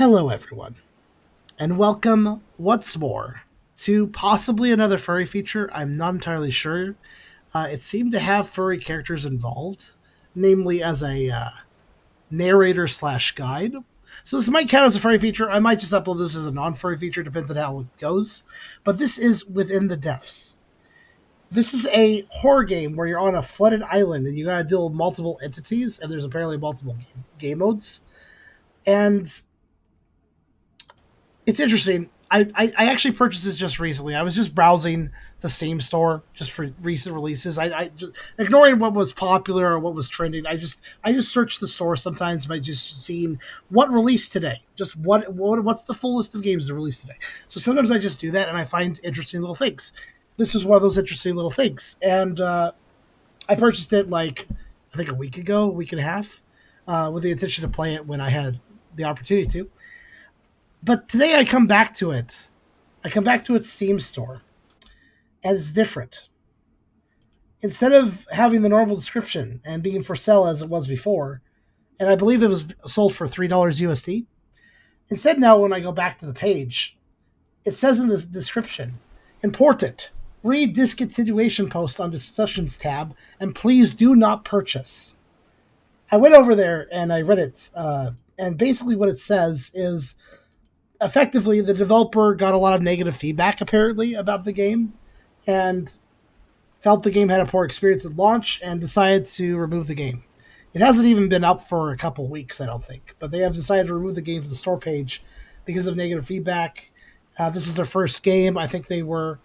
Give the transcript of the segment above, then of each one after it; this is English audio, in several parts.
Hello, everyone, and welcome once more to possibly another furry feature. I'm not entirely sure. It seemed to have furry characters involved, namely as a narrator slash guide. So this might count as a furry feature. I might just upload this as a non-furry feature, depends on how it goes. But this is within the depths. This is a horror game where you're on a flooded island and you gotta deal with multiple entities, and there's apparently multiple game modes. And it's interesting. I actually purchased this just recently. I was just browsing the Steam store just for recent releases. I just, ignoring what was popular or what was trending. I just searched the store sometimes by just seeing what released today. Just what's the full list of games that released today. So sometimes I just do that and I find interesting little things. This was one of those interesting little things, and I purchased it like I think a week ago, a week and a half, with the intention to play it when I had the opportunity to. But today I come back to it. I come back to its Steam store, and it's different. Instead of having the normal description and being for sale as it was before, and I believe it was sold for $3 USD, instead now when I go back to the page, it says in the description, important, read discontinuation post on discussions tab, and please do not purchase. I went over there and I read it, and basically what it says is effectively the developer got a lot of negative feedback apparently about the game and felt the game had a poor experience at launch and decided to remove the game. It hasn't even been up for a couple of weeks, I don't think, but they have decided to remove the game from the store page because of negative feedback. This is their first game. I think they were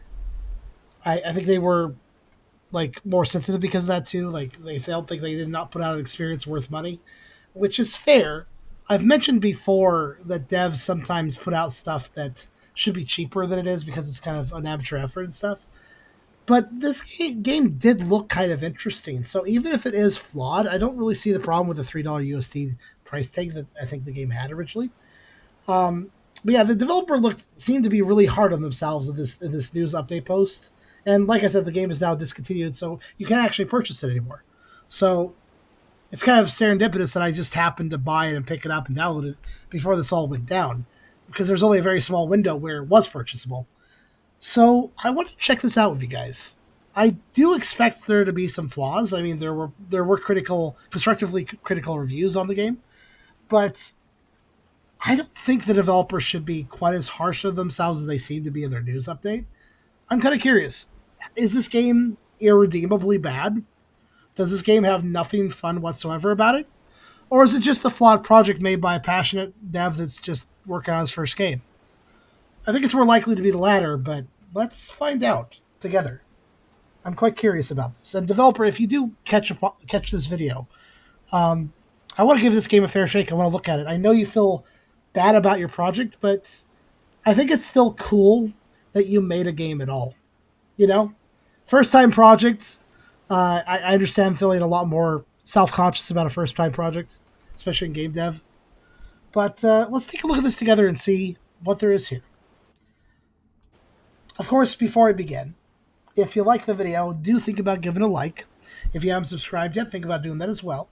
like more sensitive because of that too. Like they felt like they did not put out an experience worth money, which is fair. I've mentioned before that devs sometimes put out stuff that should be cheaper than it is because it's kind of an amateur effort and stuff. But this game did look kind of interesting. So even if it is flawed, I don't really see the problem with the $3 USD price tag that I think the game had originally. But yeah, the developer seemed to be really hard on themselves in this news update post. And like I said, the game is now discontinued, so you can't actually purchase it anymore. So it's kind of serendipitous that I just happened to buy it and pick it up and download it before this all went down, because there's only a very small window where it was purchasable. So I want to check this out with you guys. I do expect there to be some flaws. I mean, there were constructively critical reviews on the game, but I don't think the developers should be quite as harsh on themselves as they seem to be in their news update. I'm kind of curious. Is this game irredeemably bad? Does this game have nothing fun whatsoever about it? Or is it just a flawed project made by a passionate dev that's just working on his first game? I think it's more likely to be the latter, but let's find out together. I'm quite curious about this. And developer, if you do catch this video, I want to give this game a fair shake. I want to look at it. I know you feel bad about your project, but I think it's still cool that you made a game at all. You know, first time projects. I understand feeling a lot more self conscious about a first time project, especially in game dev. But let's take a look at this together and see what there is here. Of course, before I begin, if you like the video, do think about giving a like. If you haven't subscribed yet, think about doing that as well.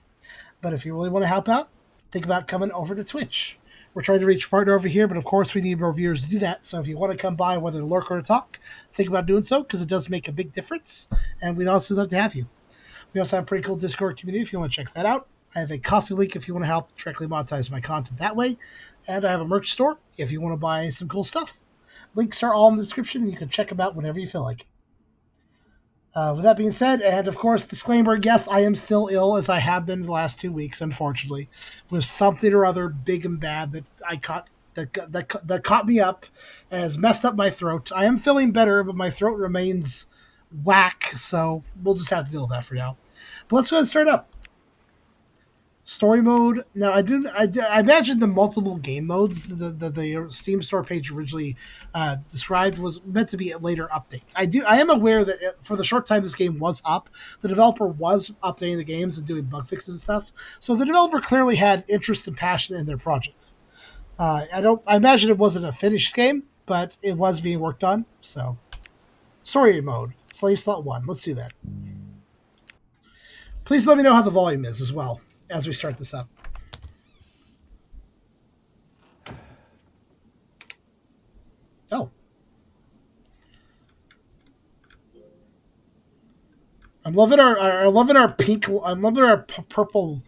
But if you really want to help out, think about coming over to Twitch. We're trying to reach a partner over here, but of course we need more viewers to do that. So if you want to come by, whether to lurk or to talk, think about doing so, because it does make a big difference. And we'd also love to have you. We also have a pretty cool Discord community if you want to check that out. I have a coffee link if you want to help directly monetize my content that way. And I have a merch store if you want to buy some cool stuff. Links are all in the description, and you can check them out whenever you feel like it. With that being said, and of course, disclaimer, yes, I am still ill, as I have been the last 2 weeks, unfortunately, with something or other big and bad that I caught that caught me up and has messed up my throat. I am feeling better, but my throat remains whack, so we'll just have to deal with that for now. But let's go ahead and start up. Story mode. Now, I imagine the multiple game modes the Steam store page originally described was meant to be later updates. I am aware that for the short time this game was up, the developer was updating the games and doing bug fixes and stuff. So the developer clearly had interest and passion in their project. I imagine it wasn't a finished game, but it was being worked on. So, story mode, Slave Slot 1. Let's do that. Please let me know how the volume is as well as we start this up. I'm loving our pink. I'm loving our purple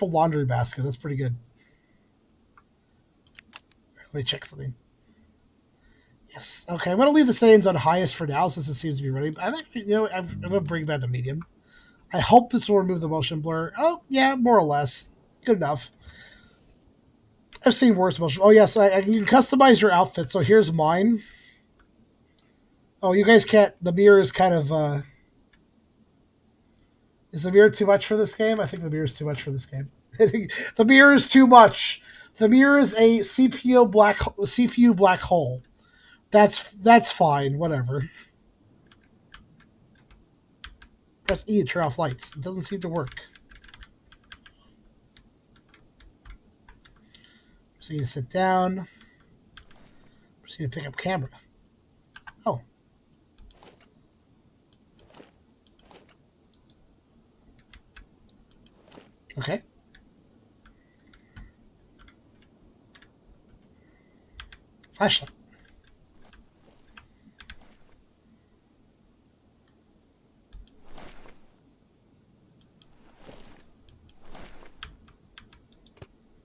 laundry basket. That's pretty good. Let me check something. Yes. Okay, I'm gonna leave the settings on highest for now since it seems to be ready. I'm actually, I'm gonna bring it back to medium. I hope this will remove the motion blur. Oh yeah, more or less, good enough. I've seen worse motion. Oh yes, you can customize your outfit. So here's mine. Oh, you guys can't. The mirror is kind of. Is the mirror too much for this game? I think the mirror is too much for this game. The mirror is too much. The mirror is a CPU black hole. That's fine. Whatever. Press E to turn off lights. It doesn't seem to work. So you sit down. Proceed to pick up camera. Oh. Okay. Flashlight.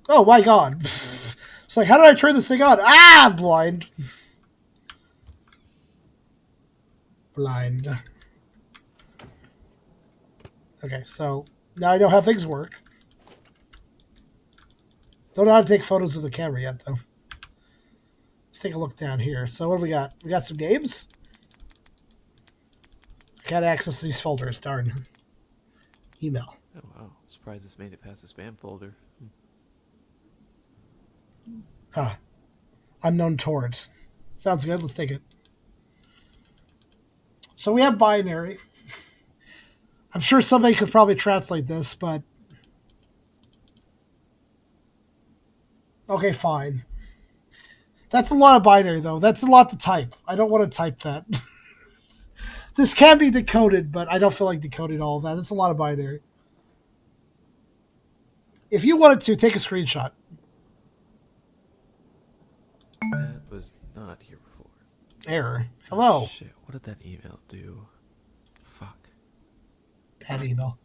Oh my god. It's like, how did I turn this thing on? Ah, I'm blind. Blind. Okay, so now I know how things work. Don't know how to take photos of the camera yet, though. Let's take a look down here. So what do we got? We got some games. I can't access these folders. Darn. Email. Oh wow! Surprised this made it past the spam folder. Huh. Unknown torrent. Sounds good. Let's take it. So we have binary. I'm sure somebody could probably translate this, but okay, fine. That's a lot of binary, though. That's a lot to type. I don't want to type that. This can be decoded, but I don't feel like decoding all of that. That's a lot of binary. If you wanted to, take a screenshot. That was not here before. Error. Hello. Oh, shit! What did that email do? Fuck. Bad email.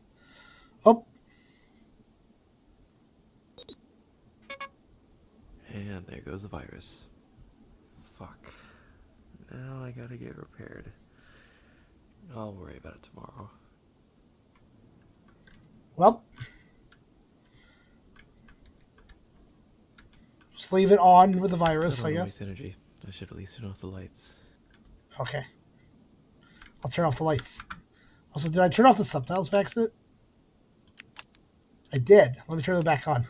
Oh. And there goes the virus. Fuck. Now I gotta get repaired. I'll worry about it tomorrow. Well. Just leave it on with the virus, I guess. Waste energy. I should at least turn off the lights. Okay. I'll turn off the lights. Also, did I turn off the subtitles by accident? I did. Let me turn them back on.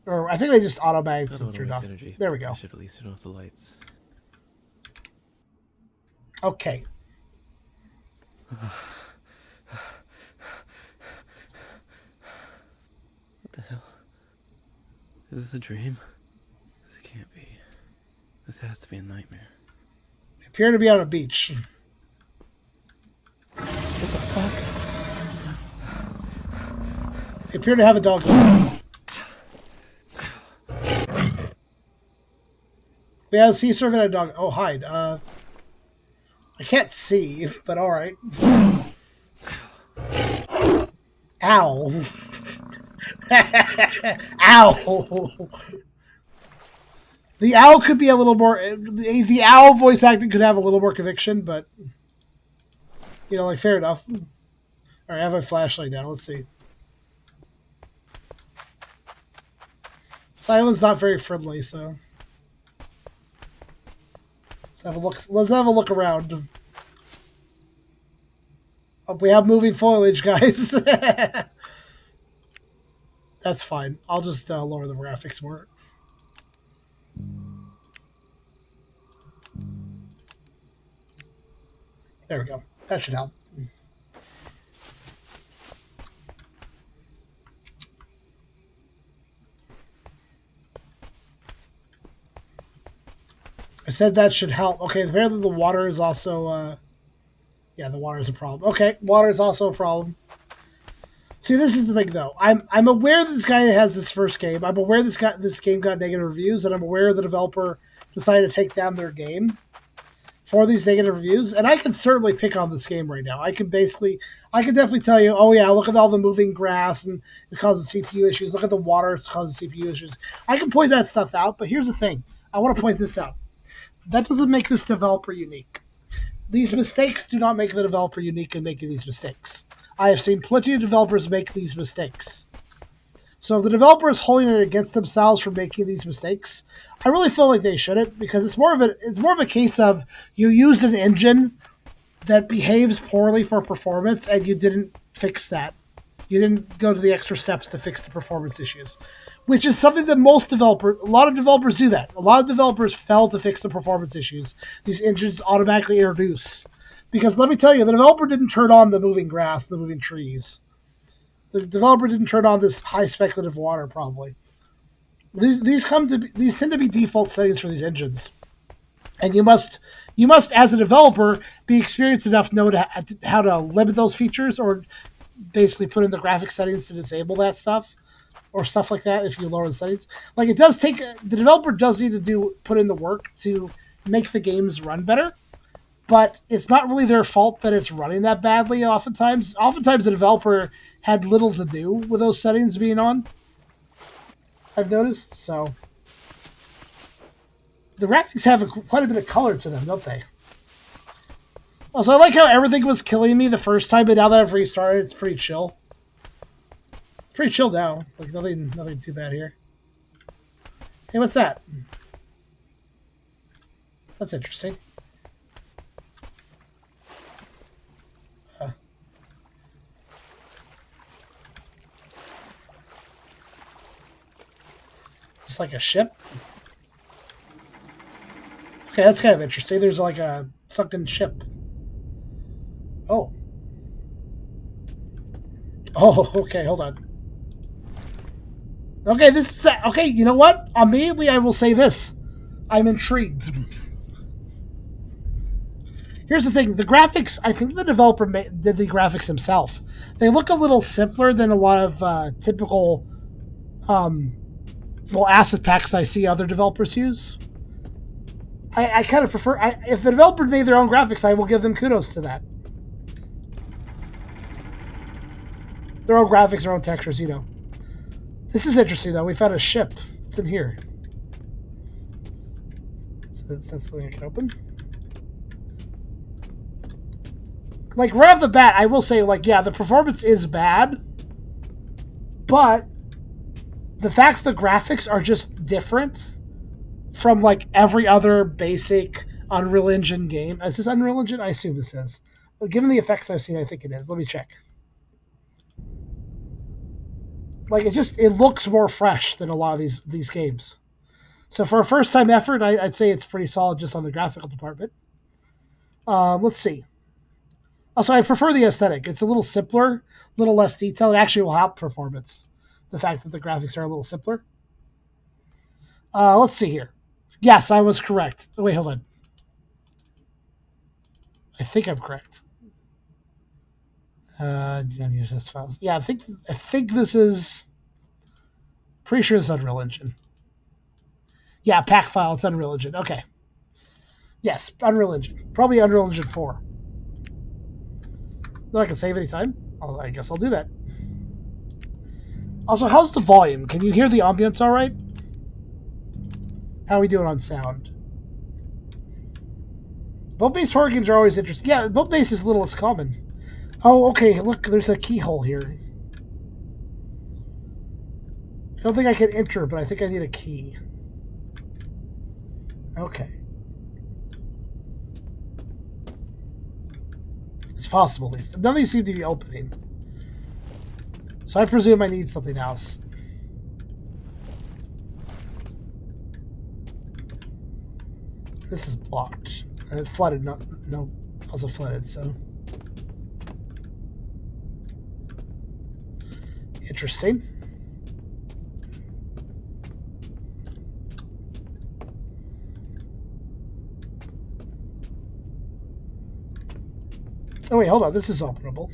Or I think they just automatically turned off. Energy. There we go. I should at least turn off the lights. Okay. What the hell? Is this a dream? This can't be. This has to be a nightmare. We appear to be on a beach. What the fuck? We appear to have a dog. We have a sea servant and a dog. Oh, hide. I can't see, but all right. Ow. Ow. The owl could be a little more. The owl voice acting could have a little more conviction, but like fair enough. All right, I have a flashlight now. Let's see. Silent's not very friendly, so let's have a look. Let's have a look around. Oh, we have moving foliage, guys. That's fine. I'll just lower the graphics more. There we go. That should help. I said that should help. Okay, apparently the water is also... yeah, the water is a problem. Okay, water is also a problem. See, this is the thing, though. I'm aware this guy has this first game. I'm aware this game got negative reviews, and I'm aware the developer decided to take down their game for these negative reviews, and I can certainly pick on this game right now. I can definitely tell you, oh yeah, look at all the moving grass and it causes CPU issues. Look at the water, it's causing CPU issues. I can point that stuff out, but here's the thing. I want to point this out. That doesn't make this developer unique. These mistakes do not make the developer unique in making these mistakes. I have seen plenty of developers make these mistakes. So if the developer is holding it against themselves for making these mistakes, I really feel like they shouldn't, because it's more of a case of you used an engine that behaves poorly for performance and you didn't fix that. You didn't go to the extra steps to fix the performance issues, which is something that a lot of developers do that. A lot of developers fail to fix the performance issues these engines automatically introduce. Because let me tell you, the developer didn't turn on the moving grass, the moving trees. The developer didn't turn on this high speculative water, probably. These tend to be default settings for these engines, and you must as a developer be experienced enough to know how to limit those features, or basically put in the graphic settings to disable that stuff, or stuff like that if you lower the settings. Like, it does take the developer does need to put in the work to make the games run better, but it's not really their fault that it's running that badly. Oftentimes the developer had little to do with those settings being on, I've noticed. So the graphics have quite a bit of color to them, don't they? Also, I like how everything was killing me the first time, but now that I've restarted, it's pretty chill. Pretty chill now. Like, nothing too bad here. Hey, what's that? That's interesting. It's like a ship. Okay, that's kind of interesting. There's like a sunken ship. Oh. Oh, okay, hold on. Okay, this is... Okay, you know what? Immediately I will say this. I'm intrigued. Here's the thing. The graphics, I think the developer did the graphics himself. They look a little simpler than a lot of typical asset packs I see other developers use. I kind of prefer... if the developer made their own graphics, I will give them kudos to that. Their own graphics, their own textures, you know. This is interesting, though. We found a ship. What's in here? So that's something I can open. Like, right off the bat, I will say, like, yeah, the performance is bad, but the fact the graphics are just different from, like, every other basic Unreal Engine game. Is this Unreal Engine? I assume this is. But given the effects I've seen, I think it is. Let me check. Like, it looks more fresh than a lot of these games. So for a first-time effort, I'd say it's pretty solid just on the graphical department. Let's see. Also, I prefer the aesthetic. It's a little simpler, a little less detailed. It actually will help performance, the fact that the graphics are a little simpler. Let's see here. Yes, I was correct. Oh, wait, hold on. I think I'm correct. Use this files. Yeah, I think this is... Pretty sure it's Unreal Engine. Yeah, pack file. It's Unreal Engine. Okay. Yes, Unreal Engine. Probably Unreal Engine 4. No, I can save anytime. I guess I'll do that. Also, how's the volume? Can you hear the ambience all right? How are we doing on sound? Boat-based horror games are always interesting. Yeah, boat-based is a little less common. Oh, okay. Look, there's a keyhole here. I don't think I can enter, but I think I need a key. Okay. It's possible, at least. None of these seem to be opening. So I presume I need something else. This is blocked. And it flooded. No, also flooded, so... Interesting. Oh, wait, hold on. This is openable.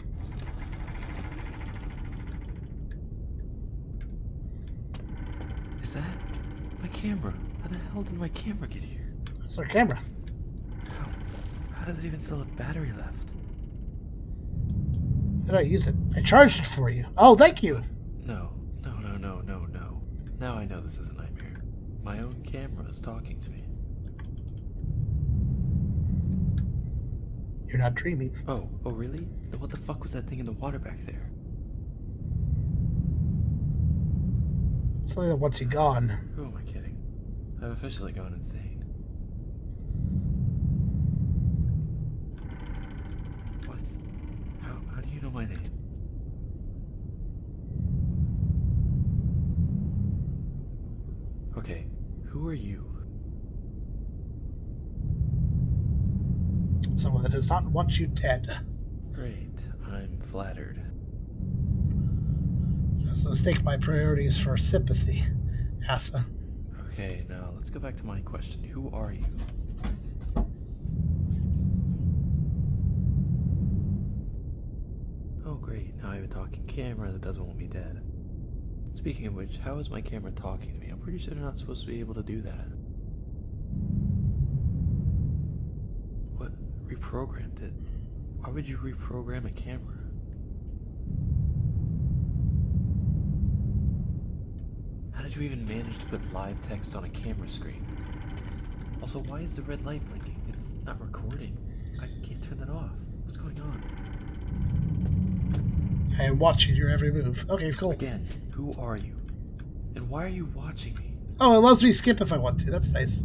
Is that my camera? How the hell did my camera get here? It's our camera. How does it even still have battery left? How did I use it? I charged it for you. Oh, thank you. No, no, no, no, no, no. Now I know this is a nightmare. My own camera is talking to me. You're not dreaming. Oh really? Then what the fuck was that thing in the water back there? Something that wants you gone. Who am I kidding? I've officially gone insane. What? How do you know my name? Okay, who are you? Someone that does not want you dead. Great, I'm flattered. Just mistake my priorities for sympathy, Asa. Okay, now let's go back to my question. Who are you? Oh great, now I have a talking camera that doesn't want me dead. Speaking of which, how is my camera talking to me? I'm pretty sure they're not supposed to be able to do that. What? Reprogrammed it? Why would you reprogram a camera? How did you even manage to put live text on a camera screen? Also, why is the red light blinking? It's not recording. I can't turn that off. What's going on? I am watching your every move. Okay, cool. Again, who are you? And why are you watching me? Oh, it allows me to skip if I want to. That's nice.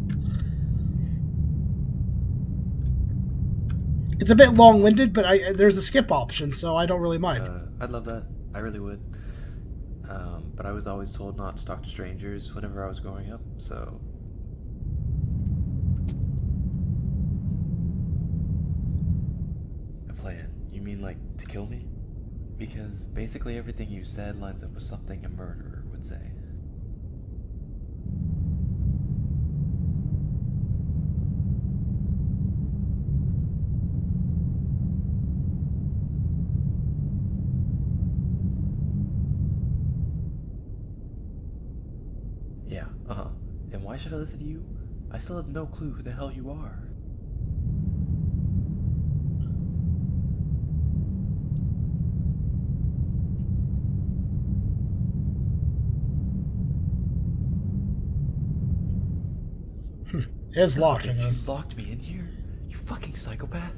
It's a bit long-winded, but there's a skip option, so I don't really mind. I'd love that. I really would. But I was always told not to talk to strangers whenever I was growing up, so... A plan? You mean, like, to kill me? Because basically everything you said lines up with something a murderer would say. Yeah, And why should I listen to you? I still have no clue who the hell you are. It is locking us. You locked me in here? You fucking psychopath?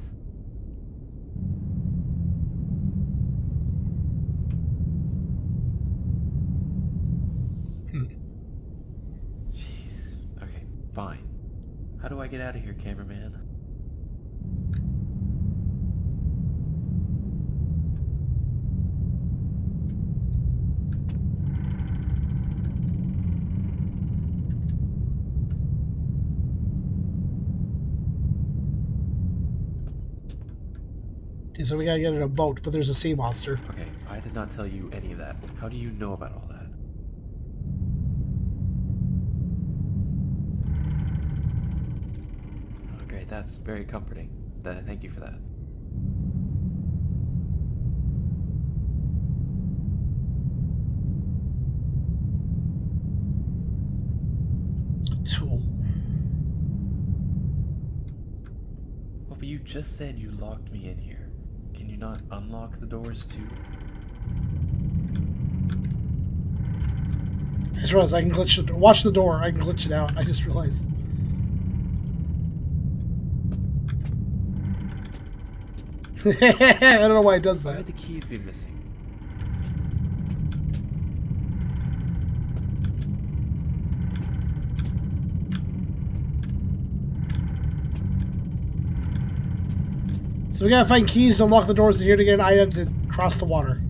Jeez. Okay, fine. How do I get out of here, cameraman? Okay, so we gotta get in a boat, but there's a sea monster. Okay, I did not tell you any of that. How do you know about all that? Oh, great, that's very comforting. Thank you for that. Tool. Well, but you just said you locked me in here. Can you not unlock the doors too? I just realized I can glitch it. Watch the door. I can glitch it out. I just realized. I don't know why it does Why that. would the keys be missing? So we gotta find keys to unlock the doors here to get an item to cross the water.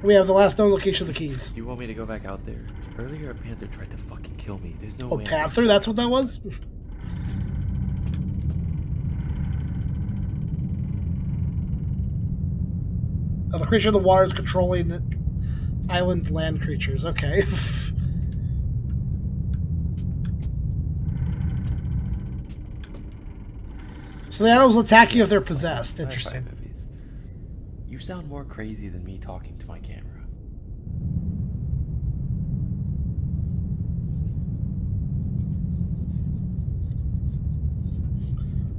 We have the last known location of the keys. You want me to go back out there? Earlier, a panther tried to fucking kill me. There's no Oh, way. Panther? That's what that was? Oh, the creature of the water is controlling island land creatures. Okay. So the animals attack you if they're possessed. Interesting. Sci-fi movies. You sound more crazy than me talking to my camera.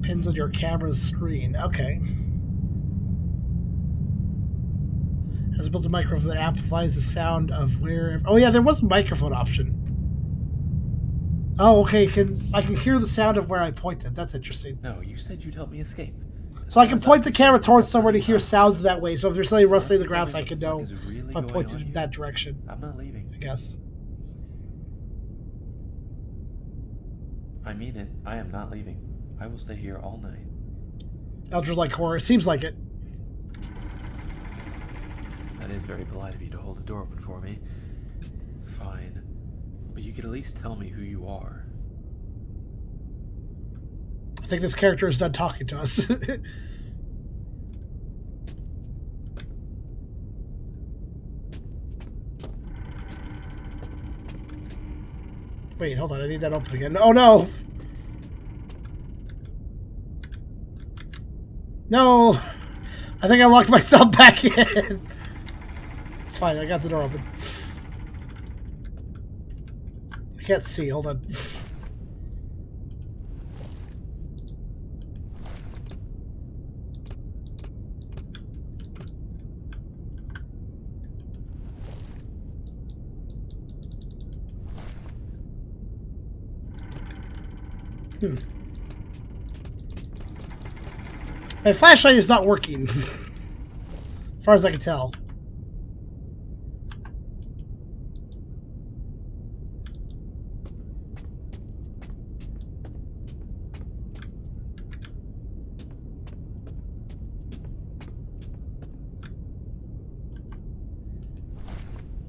Pins on your camera's screen. Okay. Has a built-in microphone that amplifies the sound of where. Oh yeah, there was a microphone option. Oh, okay. I can hear the sound of where I pointed. That's interesting. No, you said you'd help me escape. As So I far can as I'm point the camera concerned, I towards got somewhere plenty to of hear time. sounds that way. So if there's something rustling Unless in the you tell grass, me I what the can fuck know is really if I going on pointed in here, that direction. I'm not leaving. I guess. I mean it. I am not leaving. I will stay here all night. Eldritch like horror. Seems like it. That is very polite of you to hold the door open for me. Fine. But you could at least tell me who you are. I think this character is done talking to us. Wait, hold on. I need that open again. Oh no! No! I think I locked myself back in. It's fine. I got the door open. I can't see. Hold on. My flashlight is not working. As far as I can tell.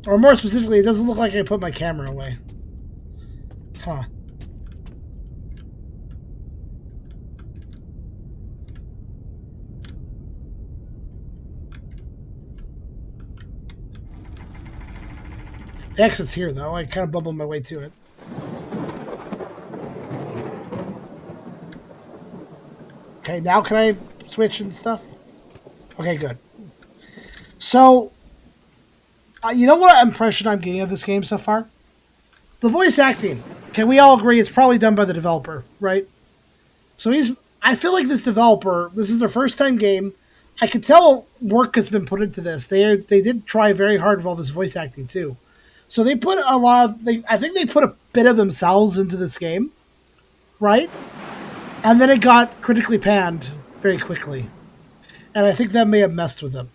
Or more specifically, it doesn't look like I put my camera away. Huh. The exit's here, though. I kind of bubbled my way to it. Okay, now can I switch and stuff? Okay, good. So, you know what impression I'm getting of this game so far? The voice acting. Can we all agree it's probably done by the developer, right? So I feel like this developer, this is their first time game. I could tell work has been put into this. They did try very hard with all this voice acting too. So they put a lot of, I think they put a bit of themselves into this game, right? And then it got critically panned very quickly. And I think that may have messed with them.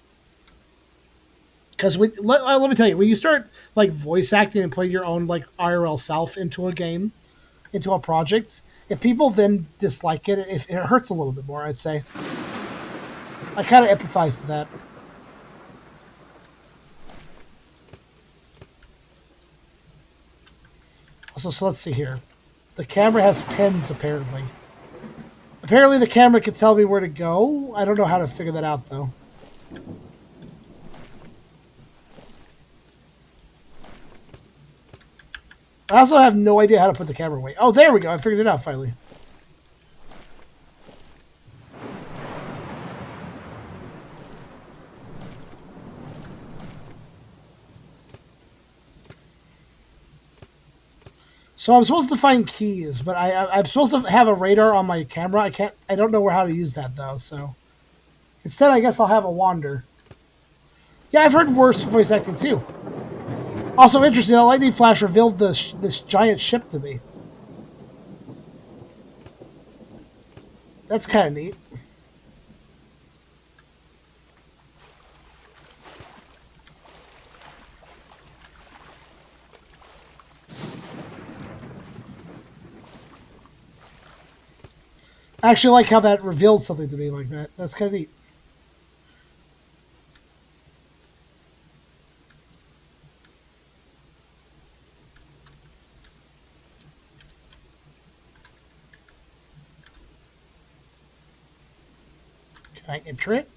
Because let me tell you, when you start like voice acting and putting your own like IRL self into a game, into a project, if people then dislike it, it hurts a little bit more, I'd say. I kind of empathize to that. Also, so let's see here. The camera has pins, apparently. Apparently the camera can tell me where to go. I don't know how to figure that out, though. I also have no idea how to put the camera away. Oh, there we go. I figured it out, finally. So I'm supposed to find keys, but I'm supposed to have a radar on my camera. I don't know how to use that, though, so... Instead, I guess I'll have a wander. Yeah, I've heard worse voice acting, too. Also interesting, a lightning flash revealed this giant ship to me. That's kind of neat. I actually like how that revealed something to me like that. That's kind of neat. Can I enter it?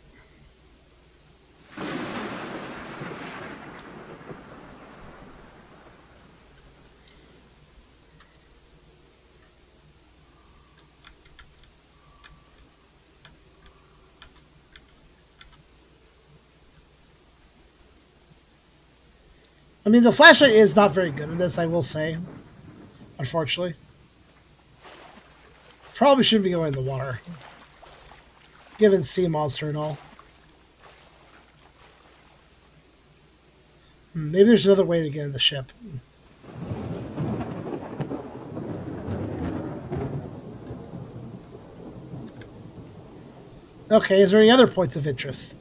I mean, the flashlight is not very good in this, I will say. Unfortunately. Probably shouldn't be going in the water, given sea monster and all. Maybe there's another way to get in the ship. Okay, is there any other points of interest?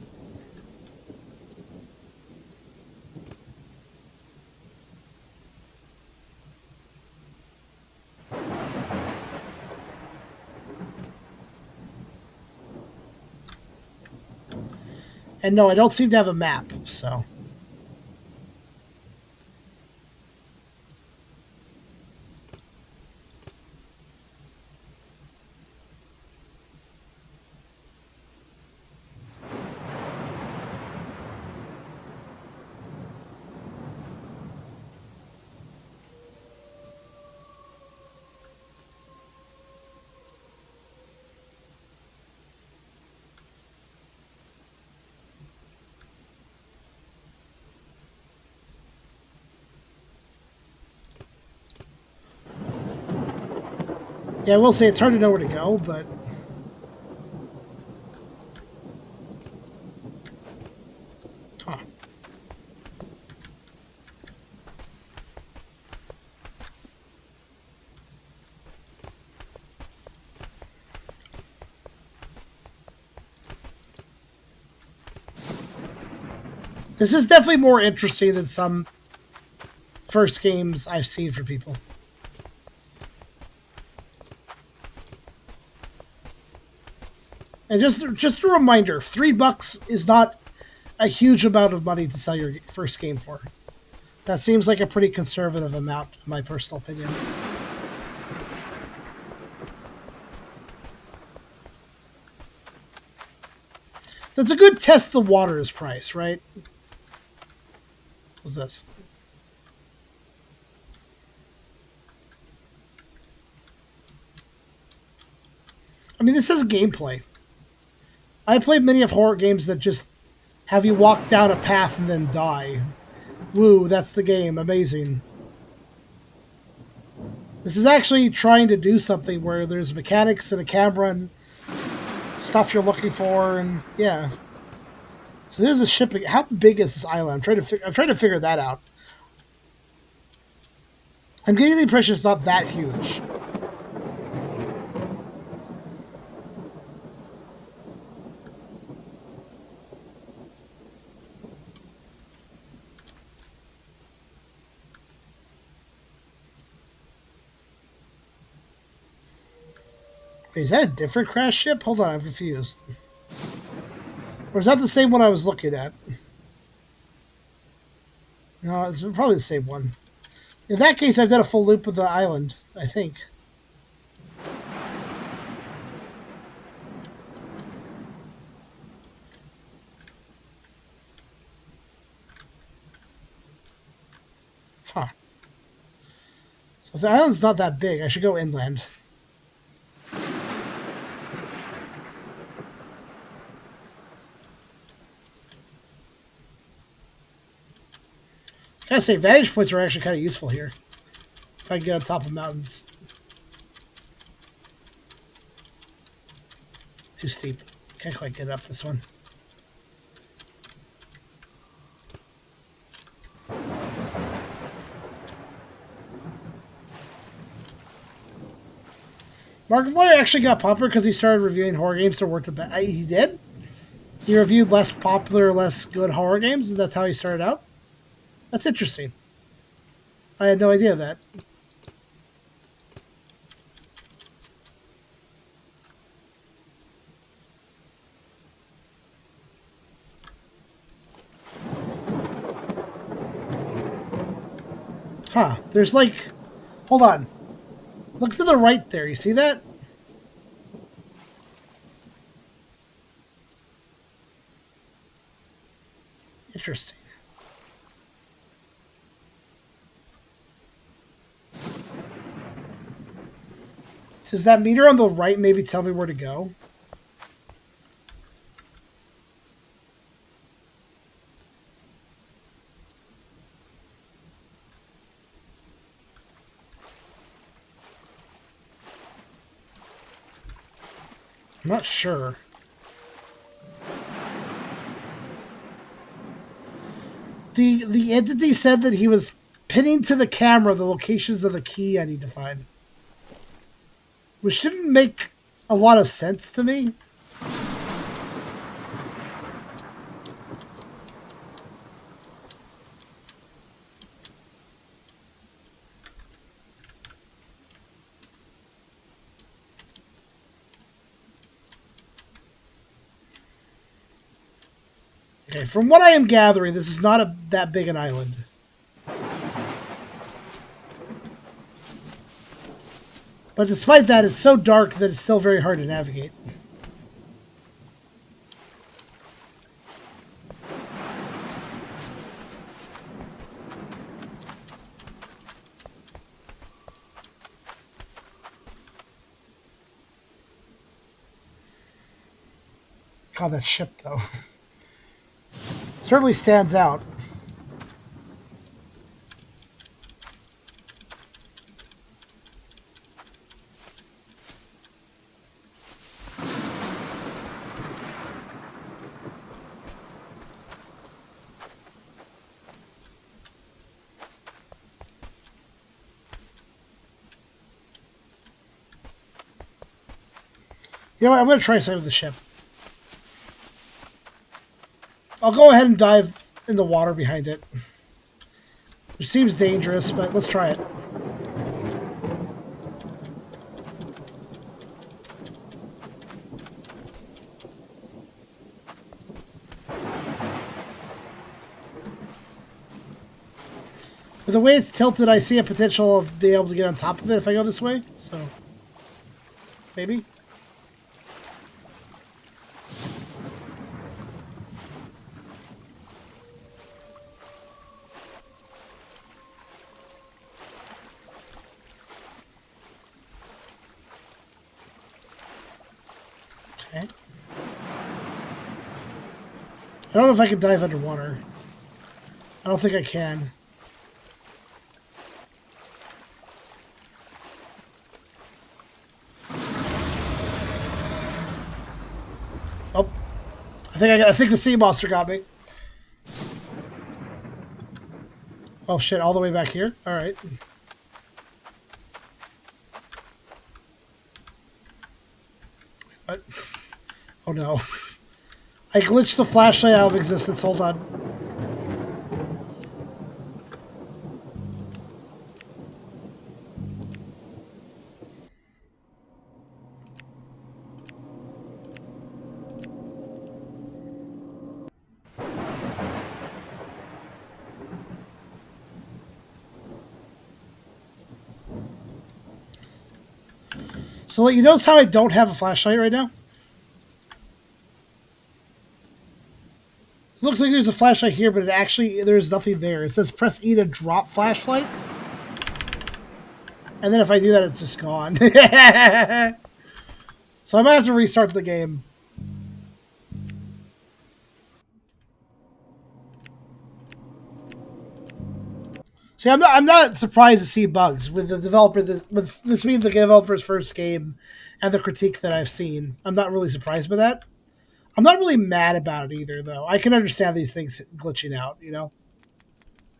And no, I don't seem to have a map, so. Yeah, I will say it's hard to know where to go, but. Huh. This is definitely more interesting than some first games I've seen for people. And just a reminder, $3 is not a huge amount of money to sell your first game for. That seems like a pretty conservative amount, in my personal opinion. That's a good test the waters price, right? What's this? I mean, this is gameplay. I played many of horror games that just have you walk down a path and then die. Woo, that's the game. Amazing. This is actually trying to do something where there's mechanics and a camera and stuff you're looking for, and yeah. So there's a shipping. How big is this island? I'm trying to figure that out. I'm getting the impression it's not that huge. Wait, is that a different crash ship? Hold on, I'm confused. Or is that the same one I was looking at? No, it's probably the same one. In that case, I've done a full loop of the island, I think. Huh. So if the island's not that big, I should go inland. I gotta say, vantage points are actually kind of useful here. If I can get on top of mountains. Too steep. Can't quite get up this one. Markiplier actually got popular because he started reviewing horror games to work the best. He did? He reviewed less popular, less good horror games, and that's how he started out? That's interesting. I had no idea of that. Huh. There's like... Hold on. Look to the right there. You see that? Interesting. Does that meter on the right maybe tell me where to go? I'm not sure. The entity said that he was pinning to the camera the locations of the key I need to find. Which didn't make a lot of sense to me. Okay, from what I am gathering, this is not that big an island. But despite that, it's so dark that it's still very hard to navigate. God, that ship, though. Certainly stands out. You know what? I'm going to try something with the ship. I'll go ahead and dive in the water behind it. Which seems dangerous, but let's try it. With the way it's tilted, I see a potential of being able to get on top of it if I go this way. So, maybe. Okay. I don't know if I can dive underwater. I don't think I can. Oh, I think the sea monster got me. Oh shit! All the way back here. All right. What? Oh no! I glitched the flashlight out of existence. Hold on. So you notice how I don't have a flashlight right now? It looks like there's a flashlight here, but there's nothing there. It says press E to drop flashlight. And then if I do that, it's just gone. So I might have to restart the game. See, I'm not surprised to see bugs with the developer. With this being the developer's first game, and the critique that I've seen, I'm not really surprised by that. I'm not really mad about it either, though. I can understand these things glitching out. You know.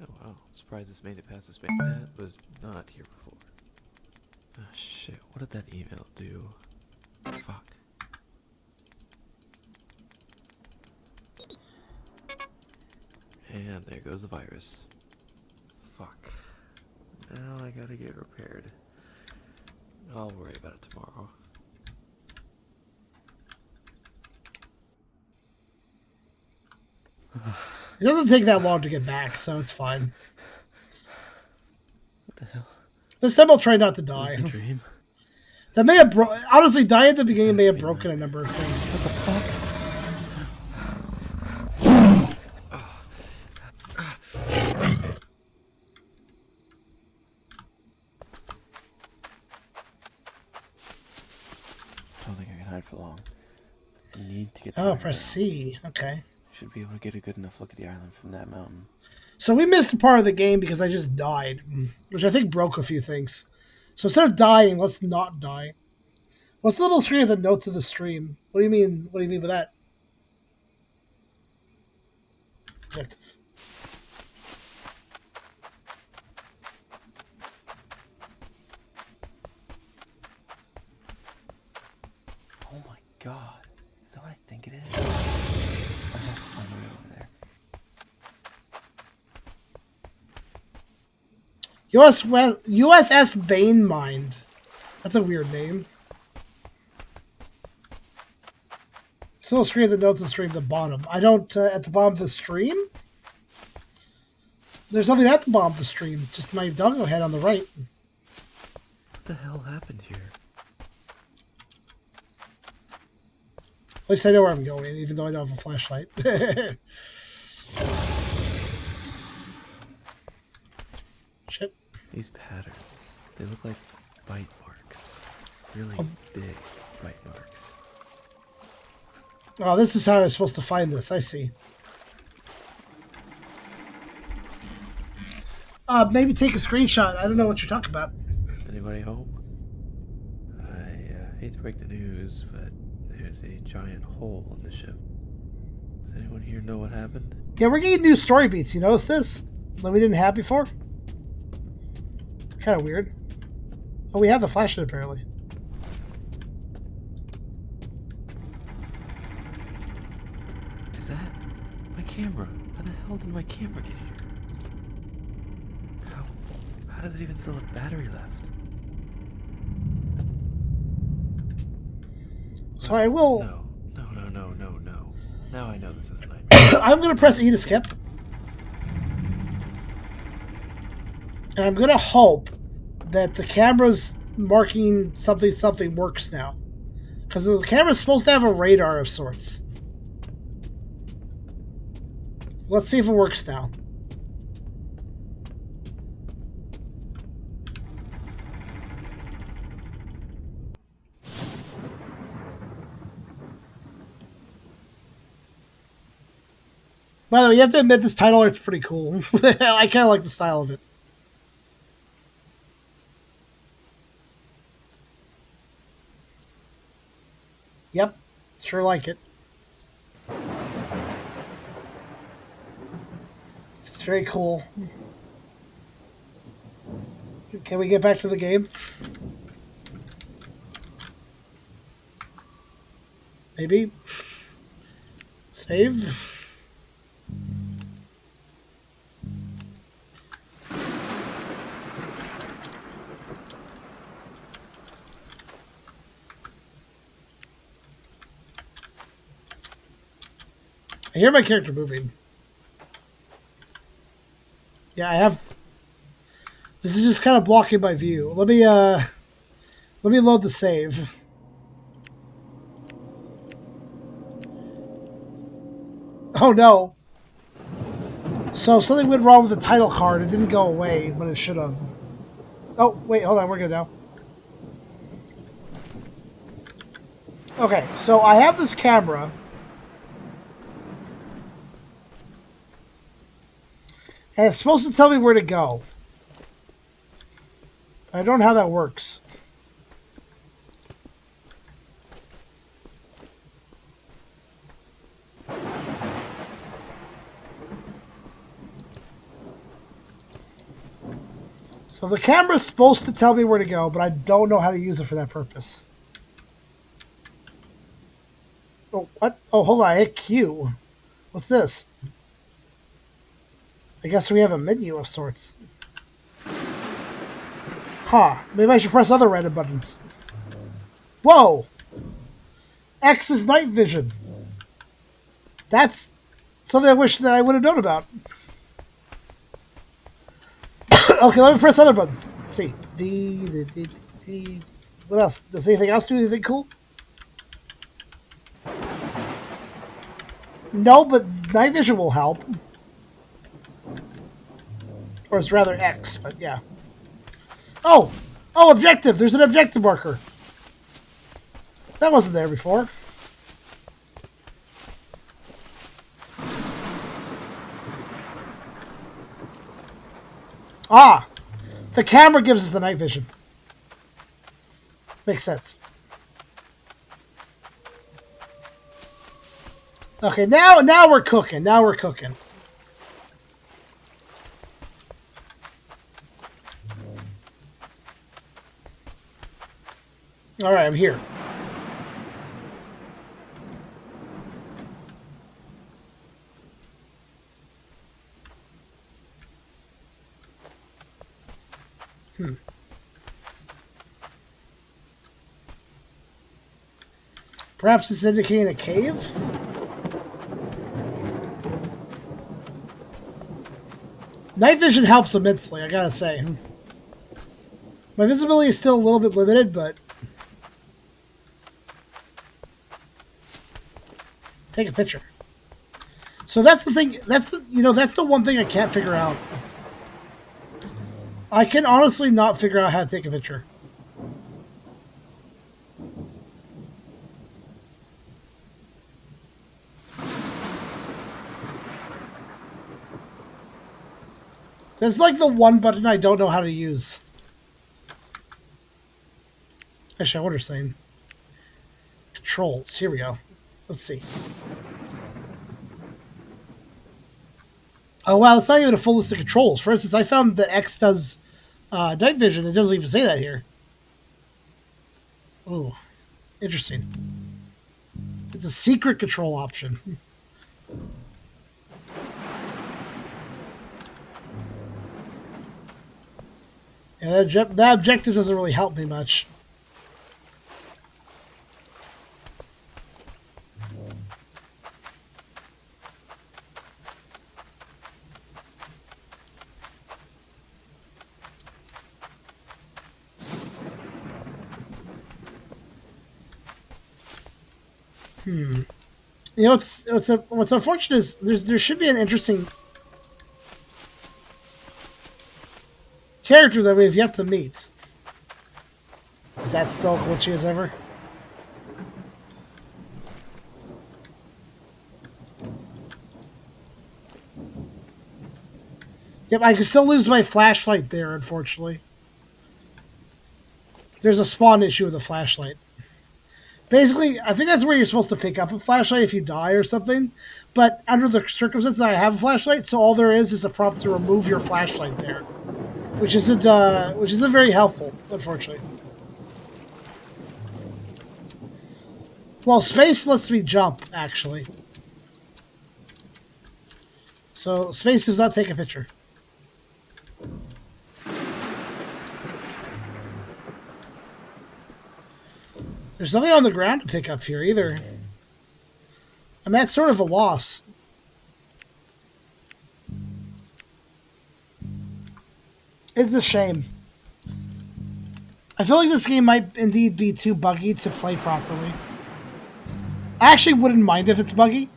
Oh wow, surprised this made it past this beta. That was not here before. Ah shit, what did that email do? Fuck. And there goes the virus. Fuck. Now I gotta get repaired. I'll worry about it tomorrow. It doesn't take that long to get back, so it's fine. What the hell? This time I'll try not to die. Is this a dream? That may have honestly, dying at the beginning may have broken a number of things. What the fuck? I don't think I can hide for long. I need to get the Press C. Okay. Should be able to get a good enough look at the island from that mountain. So we missed a part of the game because I just died, which I think broke a few things. So instead of dying, let's not die. What's the little screen of the notes of the stream? What do you mean? What do you mean by that? Objective. Oh my god. Is that what I think it is? I have to find a way over there. USS Bane Mind. That's a weird name. Still screen of the notes of the stream at the bottom. I don't at the bottom of the stream. There's nothing at the bottom of the stream. Just my doggo head on the right. What the hell happened here? At least I know where I'm going, even though I don't have a flashlight. Shit. These patterns, they look like bite marks. Really big bite marks. Oh, this is how I was supposed to find this. I see. Maybe take a screenshot. I don't know what you're talking about. Anybody home? I hate to break the news, but there's a giant hole in the ship. Does anyone here know what happened? Yeah, we're getting new story beats. You notice this? That we didn't have before? Kind of weird. Oh, we have the flashlight apparently. Is that my camera? How the hell did my camera get here? How does it even still have battery left? So I will... No. Now I know this is a nightmare. I'm going to press E to skip. And I'm going to hope that the camera's marking something works now. Because the camera's supposed to have a radar of sorts. Let's see if it works now. By the way, you have to admit this title art's pretty cool. I kind of like the style of it. Yep, sure like it. It's very cool. Can we get back to the game? Maybe. Save. I hear my character moving. Yeah, I have. This is just kind of blocking my view. Let me load the save. Oh no. So something went wrong with the title card. It didn't go away, but it should have. Oh, wait, hold on, we're good now. Okay, so I have this camera. And it's supposed to tell me where to go. I don't know how that works. So the camera's supposed to tell me where to go, but I don't know how to use it for that purpose. Oh, what? Oh, hold on, I hit Q. What's this? I guess we have a menu of sorts. Huh. Maybe I should press other random buttons. Whoa! X is night vision. That's something I wish that I would have known about. Okay, let me press other buttons. Let's see. V. What else? Does anything else do anything cool? No, but night vision will help. Or it's rather X, but yeah. Oh! Oh, objective! There's an objective marker. That wasn't there before. Ah! The camera gives us the night vision. Makes sense. Okay, now we're cooking. Now we're cooking. All right, I'm here. Perhaps it's indicating a cave? Night vision helps immensely, I gotta say. My visibility is still a little bit limited, but take a picture. So that's the thing. That's the one thing I can't figure out. I can honestly not figure out how to take a picture. There's like the one button I don't know how to use. Actually, I wonder saying controls. Here we go. Let's see. Oh wow, it's not even a full list of controls. For instance, I found that X does night vision. It doesn't even say that here. Oh, interesting. It's a secret control option. Yeah, that objective doesn't really help me much. You know, what's unfortunate is there should be an interesting character that we have yet to meet. Is that still glitchy as ever? Yep, I can still lose my flashlight there, unfortunately. There's a spawn issue with the flashlight. Basically, I think that's where you're supposed to pick up a flashlight if you die or something. But under the circumstances, I have a flashlight, so all there is a prompt to remove your flashlight there, which isn't very helpful, unfortunately. Well, space lets me jump, actually. So space does not take a picture. There's nothing on the ground to pick up here either. I'm at sort of a loss. It's a shame. I feel like this game might indeed be too buggy to play properly. I actually wouldn't mind if it's buggy,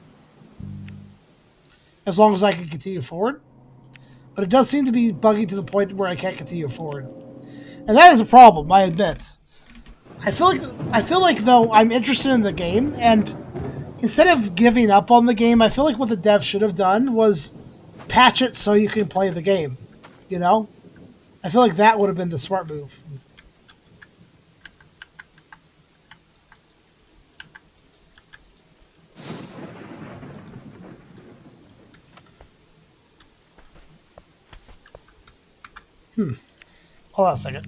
as long as I can continue forward. But it does seem to be buggy to the point where I can't continue forward. And that is a problem, I admit. I feel like though I'm interested in the game, and instead of giving up on the game, I feel like what the devs should have done was patch it so you can play the game. You know? I feel like that would have been the smart move. Hold on a second.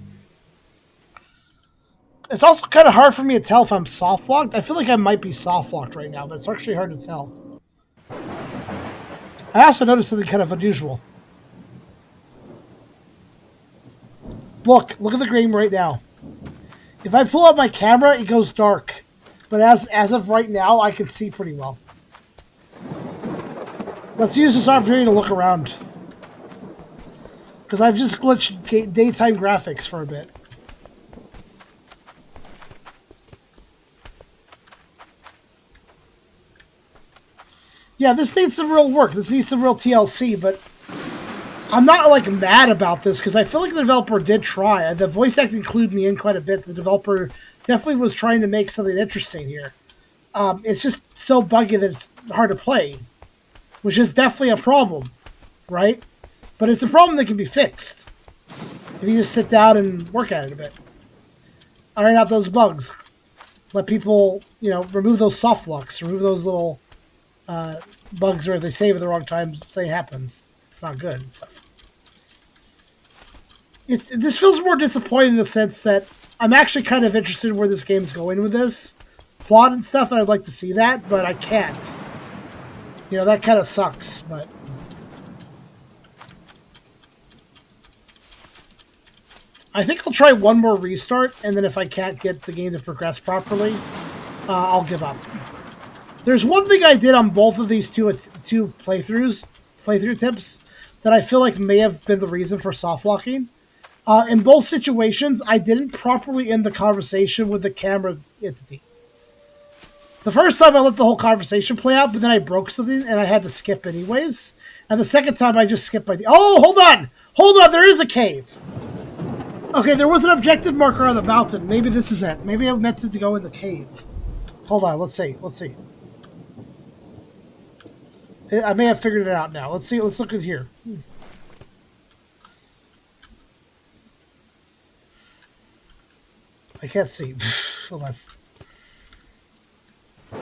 It's also kind of hard for me to tell if I'm soft locked. I feel like I might be soft locked right now, but it's actually hard to tell. I also noticed something kind of unusual. Look at the game right now. If I pull out my camera, it goes dark. But as of right now, I can see pretty well. Let's use this opportunity to look around. Because I've just glitched daytime graphics for a bit. Yeah, this needs some real work. This needs some real TLC, but I'm not like mad about this because I feel like the developer did try. The voice acting clued me in quite a bit. The developer definitely was trying to make something interesting here. It's just so buggy that it's hard to play, which is definitely a problem, right? But it's a problem that can be fixed if you just sit down and work at it a bit. Iron out those bugs. Let people, remove those soft locks, remove those little bugs where they save at the wrong time, say happens. It's not good and stuff. This feels more disappointing in the sense that I'm actually kind of interested in where this game's going with this plot and stuff, and I'd like to see that, but I can't. You know, that kind of sucks, but... I think I'll try one more restart, and then if I can't get the game to progress properly, I'll give up. There's one thing I did on both of these two playthrough tips, that I feel like may have been the reason for soft locking. In both situations, I didn't properly end the conversation with the camera entity. The first time I let the whole conversation play out, but then I broke something and I had to skip anyways. And the second time I just skipped oh, hold on! Hold on, there is a cave! Okay, there was an objective marker on the mountain. Maybe this is it. Maybe I meant to go in the cave. Hold on, let's see. I may have figured it out now. Let's see. Let's look at here. I can't see. Hold on.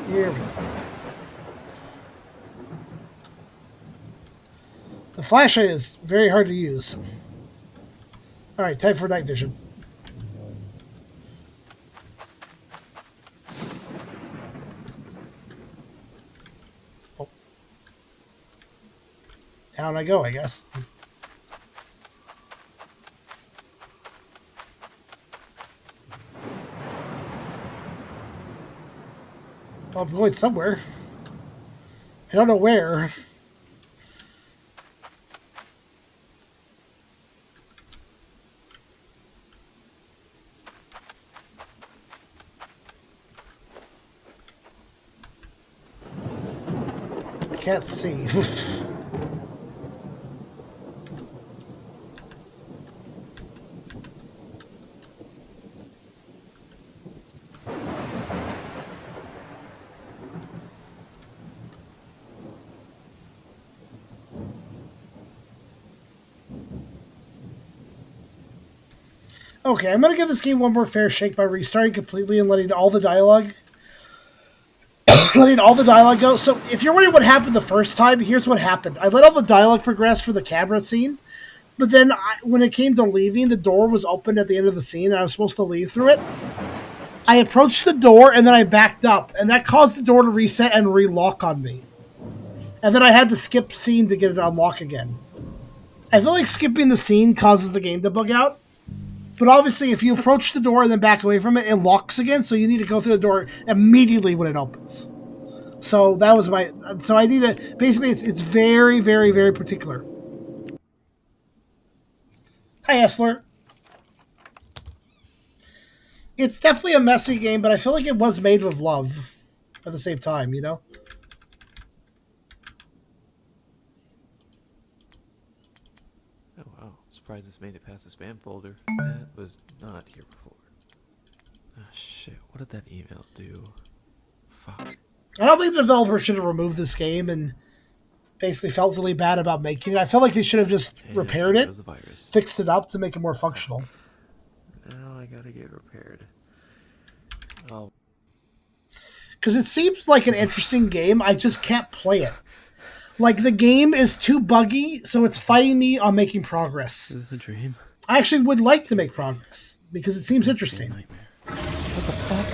Here we go. The flashlight is very hard to use. Alright, time for night vision. Oh. Down I go, I guess. Well, I'm going somewhere. I don't know where. I can't see. Okay, I'm going to give this game one more fair shake by restarting completely and letting all the dialogue go. So if you're wondering what happened the first time, here's what happened. I let all the dialogue progress for the camera scene, but then when it came to leaving, the door was open at the end of the scene and I was supposed to leave through it. I approached the door and then I backed up, and that caused the door to reset and relock on me. And then I had to skip scene to get it to unlock again. I feel like skipping the scene causes the game to bug out. But obviously, if you approach the door and then back away from it, it locks again, so you need to go through the door immediately when it opens. So that was my... So I need to... Basically, it's very, very, very particular. Hi, Essler. It's definitely a messy game, but I feel like it was made with love at the same time, you know? Oh wow, surprised this made it past the spam folder. That was not here before. Ah shit, what did that email do? Fuck. I don't think the developer should have removed this game and basically felt really bad about making it. I felt like they should have just repaired it, fixed it up to make it more functional. Now I gotta get repaired. Oh. Because it seems like an interesting game, I just can't play it. Like, the game is too buggy, so it's fighting me on making progress. Is this a dream? I actually would like to make progress, because it seems interesting. What the fuck?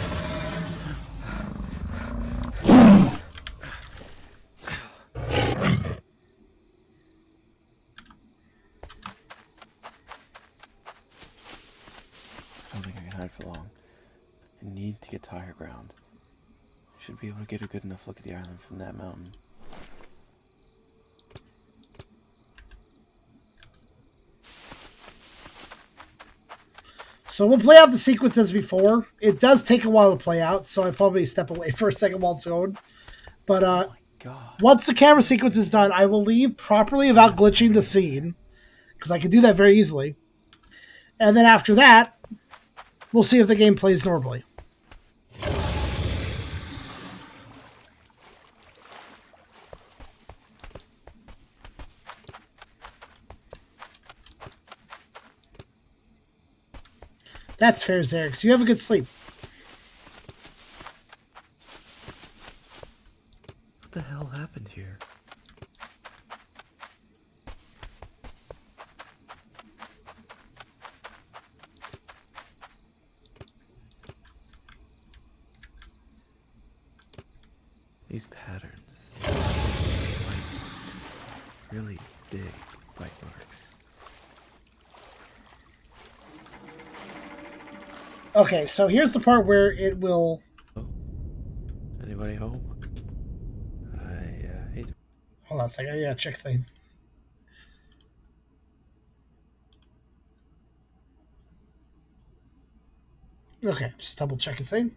I don't think I can hide for long. I need to get to higher ground. I should be able to get a good enough look at the island from that mountain. So we'll play out the sequence as before. It does take a while to play out, so I probably step away for a second while it's going. But oh my God. Once the camera sequence is done, I will leave properly without glitching the scene, because I can do that very easily. And then after that, we'll see if the game plays normally. That's fair, Xerix. You have a good sleep. What the hell happened? These patterns. Bite marks. Really big bite marks. Okay, so here's the part where it will. Oh, anybody home? I hate to. Hold on a second. I gotta check something. Okay, just double checking something.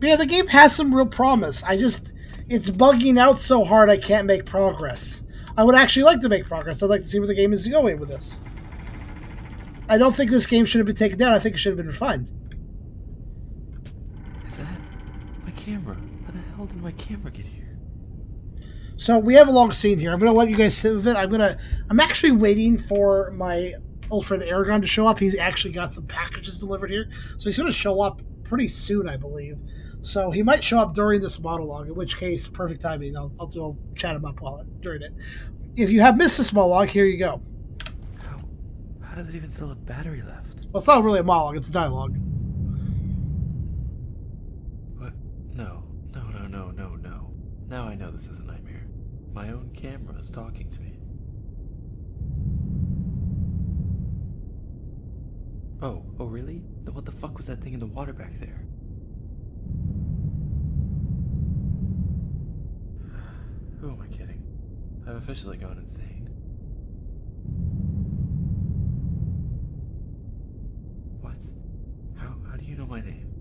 But yeah, the game has some real promise. It's bugging out so hard I can't make progress. I would actually like to make progress. I'd like to see where the game is going with this. I don't think this game should have been taken down. I think it should have been refined. Is that my camera? How the hell did my camera get here? So we have a long scene here. I'm gonna let you guys sit with it. I'm actually waiting for my old friend Aragon to show up. He's actually got some packages delivered here, so he's gonna show up pretty soon, I believe. So he might show up during this monologue, in which case, perfect timing. I'll chat him up during it. If you have missed this monologue, here you go. How? How does it even still have battery left? Well, it's not really a monologue; it's a dialogue. What? No. No, no, no, no, no. Now I know this is a nightmare. My own camera is talking to me. Oh really? Then what the fuck was that thing in the water back there? Who am I kidding? I've officially gone insane. What? How do you know my name?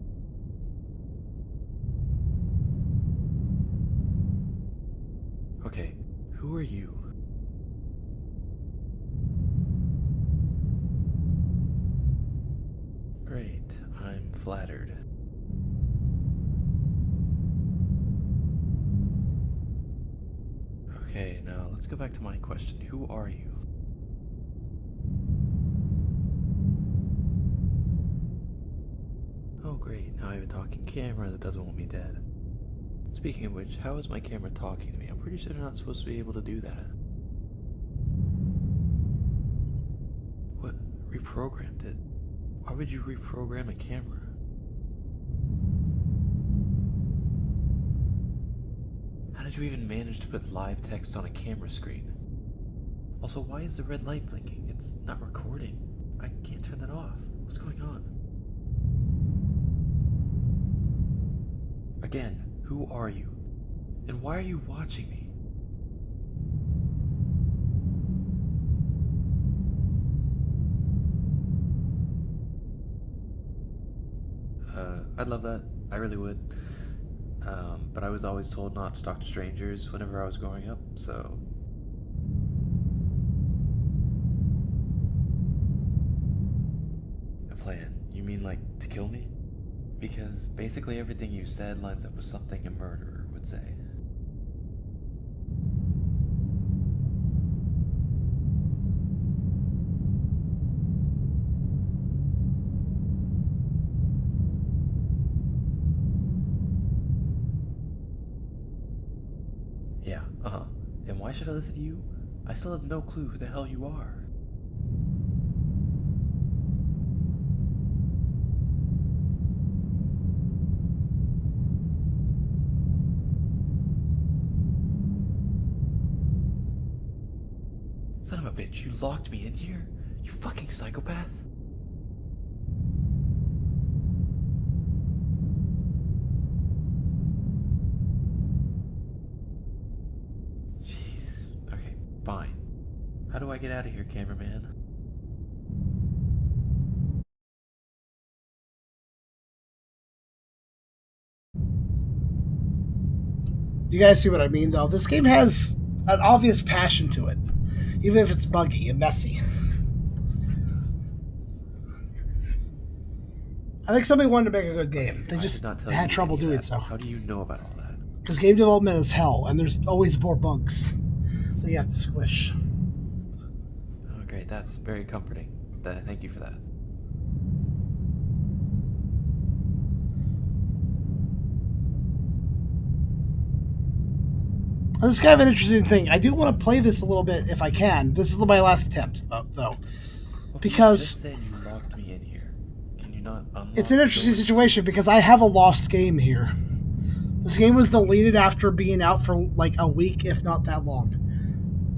Okay, who are you? Great, I'm flattered. Okay, now let's go back to my question. Who are you? Oh great, now I have a talking camera that doesn't want me dead. Speaking of which, how is my camera talking to me? I'm pretty sure they're not supposed to be able to do that. What? Reprogrammed it? Why would you reprogram a camera? How did you even manage to put live text on a camera screen? Also, why is the red light blinking? It's not recording. I can't turn that off. What's going on? Again, who are you? And why are you watching me? I'd love that. I really would. But I was always told not to talk to strangers whenever I was growing up, so. A plan? You mean like to kill me? Because basically everything you said lines up with something a murderer would say. Yeah, uh-huh. And why should I listen to you? I still have no clue who the hell you are. Son of a bitch, you locked me in here? You fucking psychopath? Jeez. Okay, fine. How do I get out of here, cameraman? You guys see what I mean, though? This game has an obvious passion to it, even if it's buggy and messy. I think somebody wanted to make a good game. They I did just not tell had you trouble any of doing that. so. How do you know about all that? Because game development is hell, and there's always more bugs that you have to squish. Oh, great. That's very comforting. Thank you for that. This is kind of an interesting thing. I do want to play this a little bit if I can. This is my last attempt, though. Well, you just Because said you locked me in here. Can you not It's an unlock interesting doors to? situation because I have a lost game here. This game was deleted after being out for like a week, if not that long.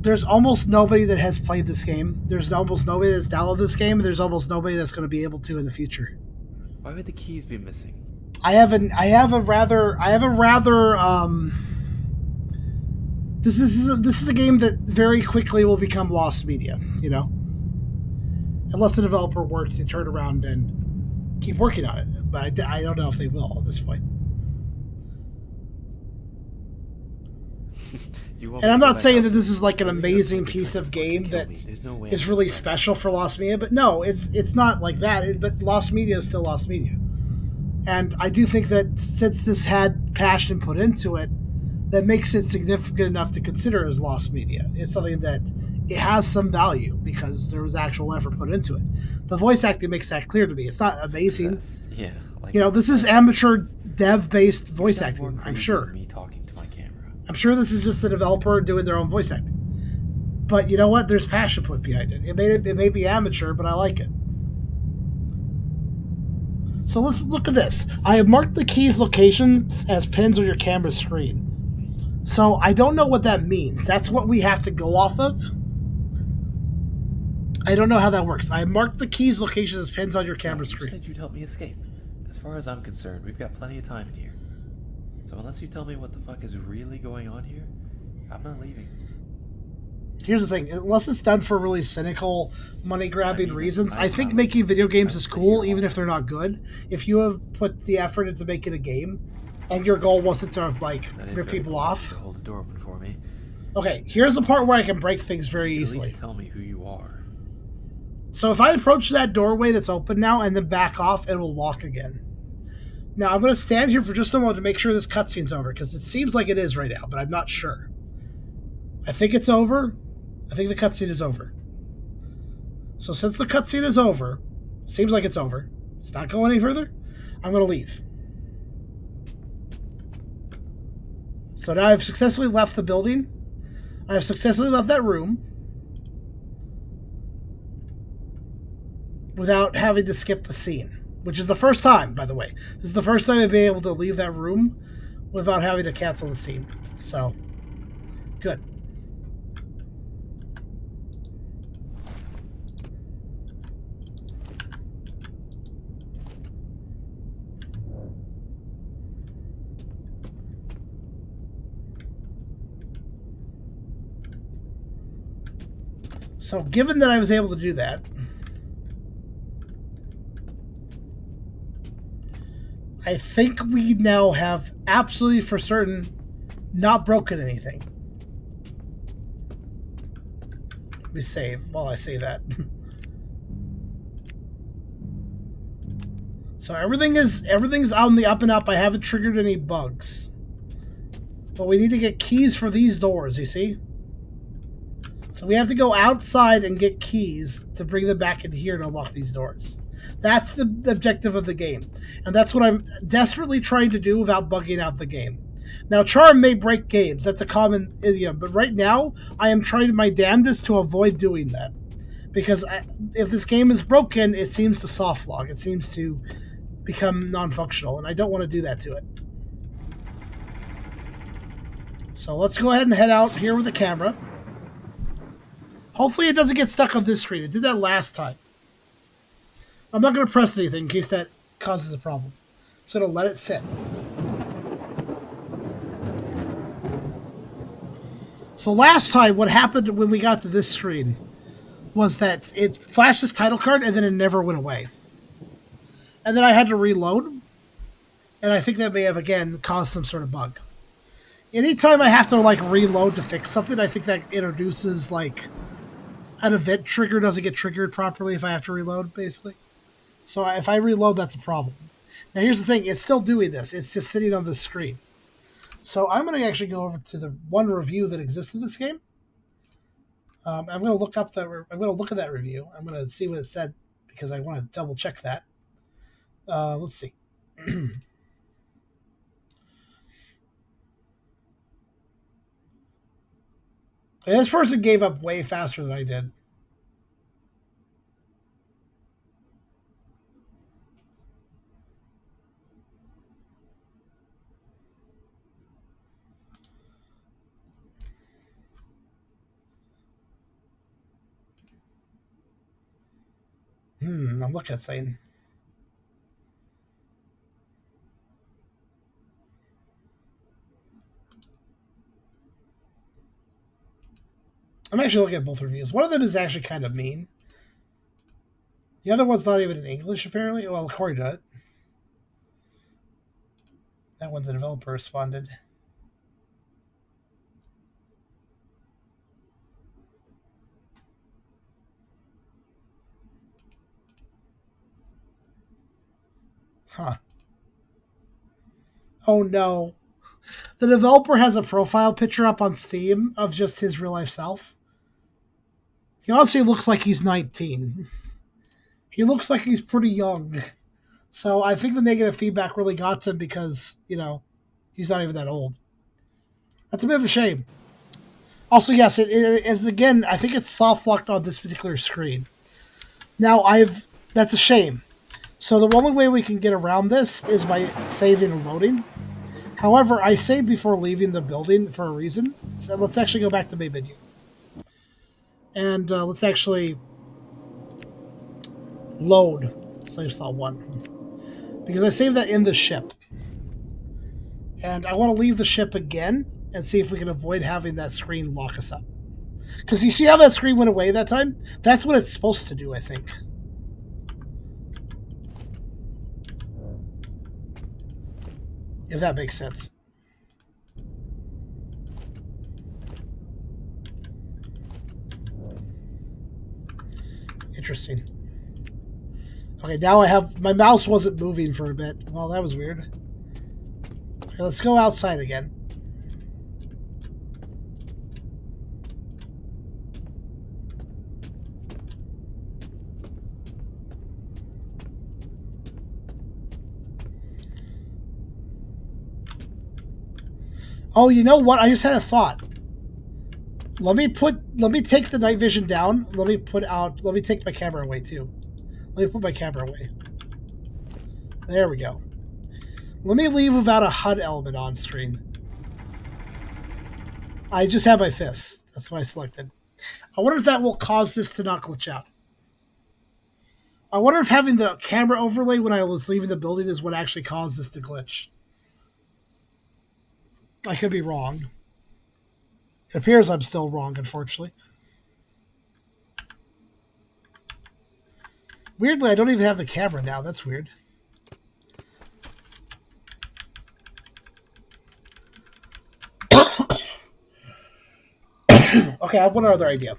There's almost nobody that has played this game. There's almost nobody that's downloaded this game, and there's almost nobody that's going to be able to in the future. Why would the keys be missing? I have a rather this is a game that very quickly will become lost media. You know, unless the developer were to turn around and keep working on it, but I don't know if they will at this point. You want And me to I'm go not back saying out that there? this is like an I really gotta amazing think they're piece trying to of fucking game kill me. that There's no way I'm is gonna really surrender. special for Lost Media, but no, it's not like that. But Lost Media is still Lost Media, and I do think that since this had passion put into it, that makes it significant enough to consider as Lost Media. It's something that it has some value because there was actual effort put into it. The voice acting makes that clear to me. It's not amazing. Yeah, You like know, this is that. amateur dev based You voice sound more acting. I'm crazy than sure. me talking to my camera. I'm sure this is just the developer doing their own voice acting. But you know what? There's passion put behind it. It may be amateur, but I like it. So let's look at this. I have marked the keys locations as pins on your camera screen. So I don't know what that means. That's what we have to go off of. I don't know how that works. I marked the keys locations as pins on your No, camera you screen. said you'd help me escape. As far as I'm concerned, we've got plenty of time in here. So unless you tell me what the fuck is really going on here, I'm not leaving. Here's the thing, unless it's done for really cynical, money I grabbing mean it. reasons, I I'm think not making leaving. video I games will is stay here cool, all even if night. they're not good. If you have put the effort into making a game and your goal wasn't to like That is rip very people polite of you off. to hold the door open for me. Okay, here's the part where I can break things You very could at least easily. tell me who you are. So if I approach that doorway that's open now and then back off, it will lock again. Now I'm going to stand here for just a moment to make sure this cutscene's over because it seems like it is right now, but I'm not sure. I think it's over. I think the cutscene is over. So since the cutscene is over, seems like it's over. It's not going any further. I'm going to leave. So now I've successfully left the building. I have successfully left that room without having to skip the scene, which is the first time, by the way. This is the first time I've been able to leave that room without having to cancel the scene. So, good. So, given that I was able to do that, I think we now have absolutely for certain not broken anything. Let me save while I say that. So everything's on the up and up. I haven't triggered any bugs. But we need to get keys for these doors, you see? So we have to go outside and get keys to bring them back in here to unlock these doors. That's the objective of the game. And that's what I'm desperately trying to do without bugging out the game. Now, charm may break games. That's a common idiom. But right now, I am trying my damnedest to avoid doing that. Because if this game is broken, it seems to soft log. It seems to become non-functional. And I don't want to do that to it. So let's go ahead and head out here with the camera. Hopefully it doesn't get stuck on this screen. It did that last time. I'm not going to press anything in case that causes a problem. So to let it sit. So last time, what happened when we got to this screen was that it flashed this title card and then it never went away. And then I had to reload. And I think that may have, again, caused some sort of bug. Anytime I have to, like, reload to fix something, I think that introduces, like, an event trigger doesn't get triggered properly if I have to reload, basically. So if I reload, that's a problem. Now, here's the thing. It's still doing this. It's just sitting on the screen. So I'm going to actually go over to the one review that exists in this game. I'm going to look up that. I'm going to look at that review. I'm going to see what it said because I want to double check that. Let's see. And this person gave up way faster than I did. I'm looking at saying. I'm actually looking at both reviews. One of them is actually kind of mean. The other one's not even in English, apparently. Well, according to it. That one, the developer responded. Huh. Oh no. The developer has a profile picture up on Steam of just his real life self. He honestly looks like he's 19. He looks like he's pretty young. So I think the negative feedback really got to him because, he's not even that old. That's a bit of a shame. Also, yes, it is again, I think it's soft locked on this particular screen. Now, that's a shame. So the only way we can get around this is by saving and loading. However, I saved before leaving the building for a reason. So let's actually go back to main menu. And let's actually load slave slot 1. Because I saved that in the ship. And I want to leave the ship again and see if we can avoid having that screen lock us up. Because you see how that screen went away that time? That's what it's supposed to do, I think. If that makes sense. Interesting. Okay, now I have... My mouse wasn't moving for a bit. Well, that was weird. Okay, let's go outside again. Oh, you know what? I just had a thought. Let me take the night vision down. Let me take my camera away too. Let me put my camera away. There we go. Let me leave without a HUD element on screen. I just have my fists. That's what I selected. I wonder if that will cause this to not glitch out. I wonder if having the camera overlay when I was leaving the building is what actually caused this to glitch. I could be wrong. It appears I'm still wrong, unfortunately. Weirdly, I don't even have the camera now. That's weird. Okay, I have one other idea.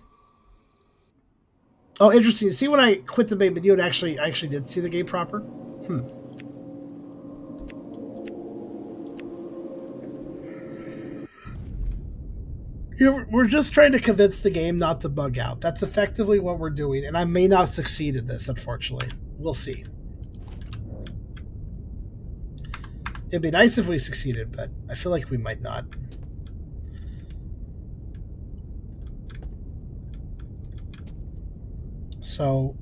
Oh, interesting. See, when I quit the main menu, I actually did see the game proper. We're just trying to convince the game not to bug out. That's effectively what we're doing, and I may not succeed in this, unfortunately. We'll see. It'd be nice if we succeeded, but I feel like we might not. So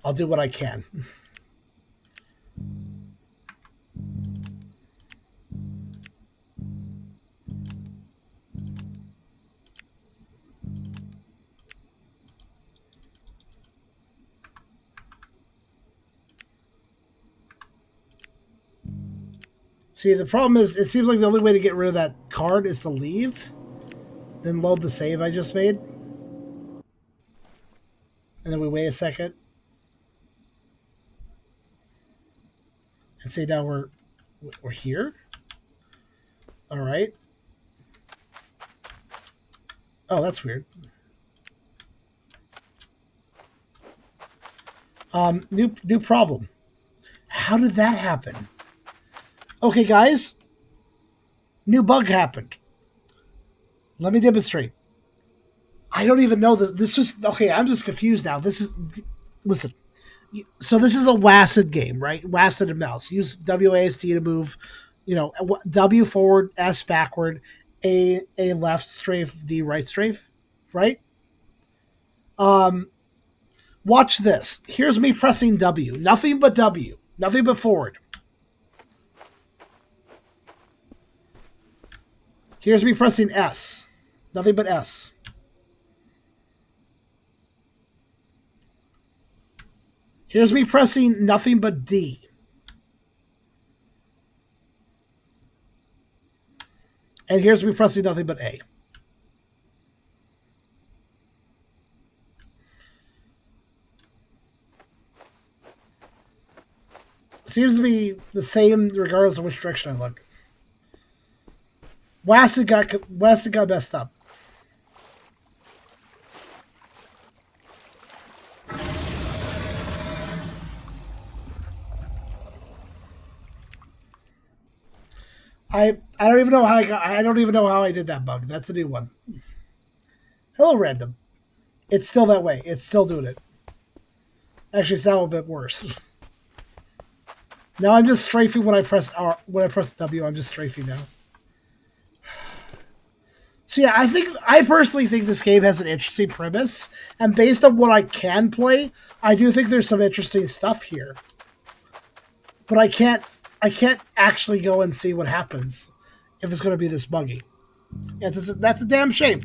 I'll do what I can. See, the problem is, it seems like the only way to get rid of that card is to leave, then load the save I just made, and then we wait a second, and say now we're here. All right. Oh, that's weird. New problem. How did that happen? Okay, guys. New bug happened. Let me demonstrate. I don't even know this. This is okay. I'm just confused now. Listen. So this is a WASD game, right? WASD and mouse. Use WASD to move. W forward, S backward, A left strafe, D right strafe, right? Watch this. Here's me pressing W. Nothing but W. Nothing but forward. Here's me pressing S. Nothing but S. Here's me pressing nothing but D. And here's me pressing nothing but A. Seems to be the same regardless of which direction I look. Wasted got messed up. I don't even know how I don't even know how I did that bug. That's a new one. Hello, random. It's still that way. It's still doing it. Actually, it's now a bit worse. Now I'm just strafing when I press R. When I press W, I'm just strafing now. So yeah, I personally think this game has an interesting premise, and based on what I can play, I do think there's some interesting stuff here. But I can't actually go and see what happens if it's going to be this buggy. That's a damn shame.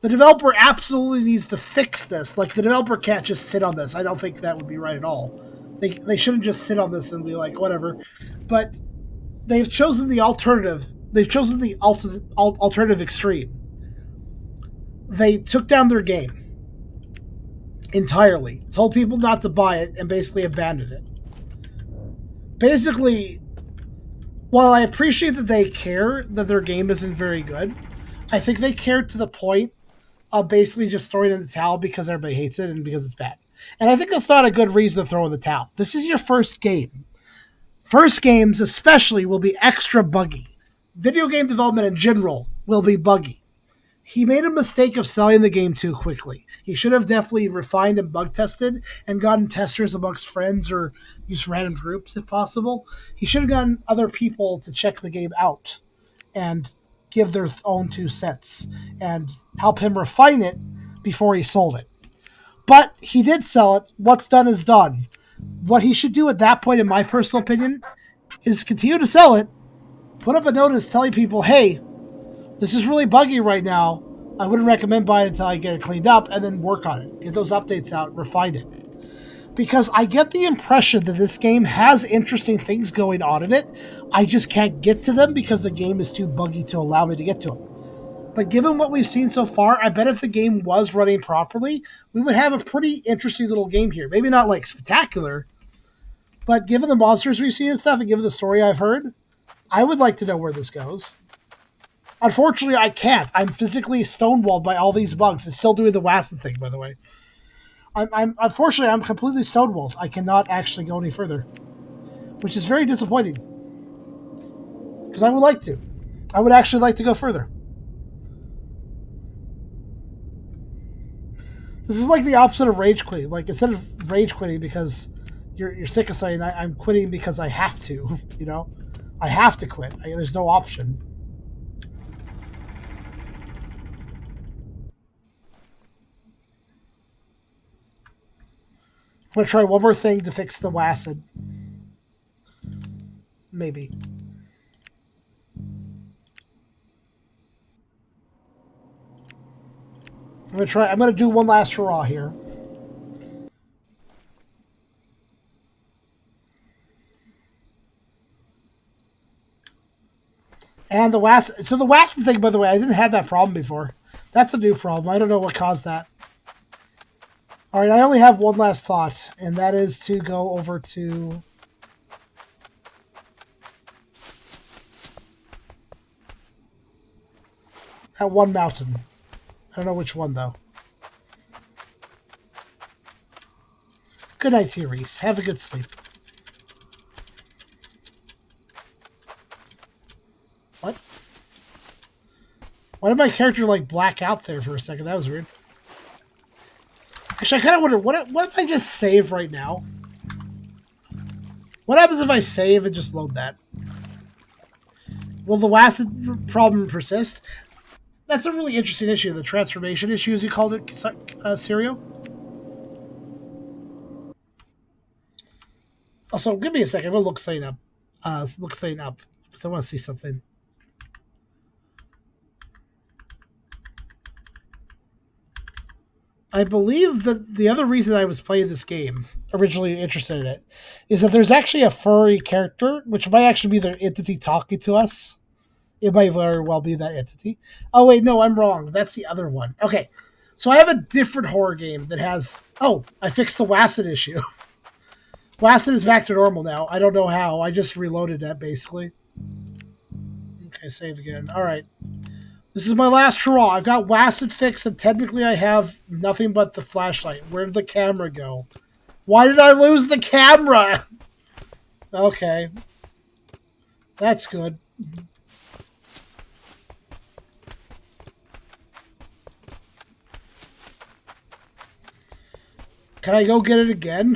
The developer absolutely needs to fix this. Like, the developer can't just sit on this. I don't think that would be right at all. They shouldn't just sit on this and be like, whatever. But they've chosen the alternative. They've chosen the alternative extreme. They took down their game entirely, told people not to buy it, and basically abandoned it. Basically, while I appreciate that they care that their game isn't very good, I think they care to the point of basically just throwing in the towel because everybody hates it and because it's bad. And I think that's not a good reason to throw in the towel. This is your first game. First games, especially, will be extra buggy. Video game development in general will be buggy. He made a mistake of selling the game too quickly. He should have definitely refined and bug tested and gotten testers amongst friends or just random groups if possible. He should have gotten other people to check the game out and give their own 2 cents and help him refine it before he sold it. But he did sell it. What's done is done. What he should do at that point, in my personal opinion, is continue to sell it, put up a notice telling people, hey, this is really buggy right now. I wouldn't recommend buying it until I get it cleaned up, and then work on it. Get those updates out, refine it. Because I get the impression that this game has interesting things going on in it. I just can't get to them because the game is too buggy to allow me to get to them. But given what we've seen so far, I bet if the game was running properly, we would have a pretty interesting little game here. Maybe not like spectacular, but given the monsters we've seen and stuff, and given the story I've heard, I would like to know where this goes. Unfortunately, I can't. I'm physically stonewalled by all these bugs. It's still doing the WASD thing, by the way. Unfortunately, I'm completely stonewalled. I cannot actually go any further, which is very disappointing. Because I would like to. I would actually like to go further. This is like the opposite of rage quitting. Like, instead of rage quitting because you're sick of saying, I'm quitting because I have to. You know, I have to quit. There's no option. I'm gonna try one more thing to fix the WASD. Maybe. I'm gonna do one last hurrah here. And the WASD thing, by the way, I didn't have that problem before. That's a new problem. I don't know what caused that. All right, I only have one last thought, and that is to go over to that one mountain. I don't know which one, though. Good night to you, Reese. Have a good sleep. What? Why did my character, like, black out there for a second? That was weird. Actually, I kind of wonder, what if I just save right now? What happens if I save and just load that? Will the WASD problem persist? That's a really interesting issue, the transformation issue, as you called it, Serial. Also, give me a second. I'm going to look something up. Because I want to see something. I believe that the other reason I was playing this game, originally interested in it, is that there's actually a furry character, which might actually be the entity talking to us. It might very well be that entity. Oh wait, no, I'm wrong. That's the other one. Okay, so I have a different horror game that has. Oh, I fixed the WASD issue. WASD is back to normal now. I don't know how. I just reloaded that basically. Okay, save again. All right. This is my last hurrah. I've got WASD fixed, and technically I have nothing but the flashlight. Where did the camera go? Why did I lose the camera? Okay. That's good. Can I go get it again?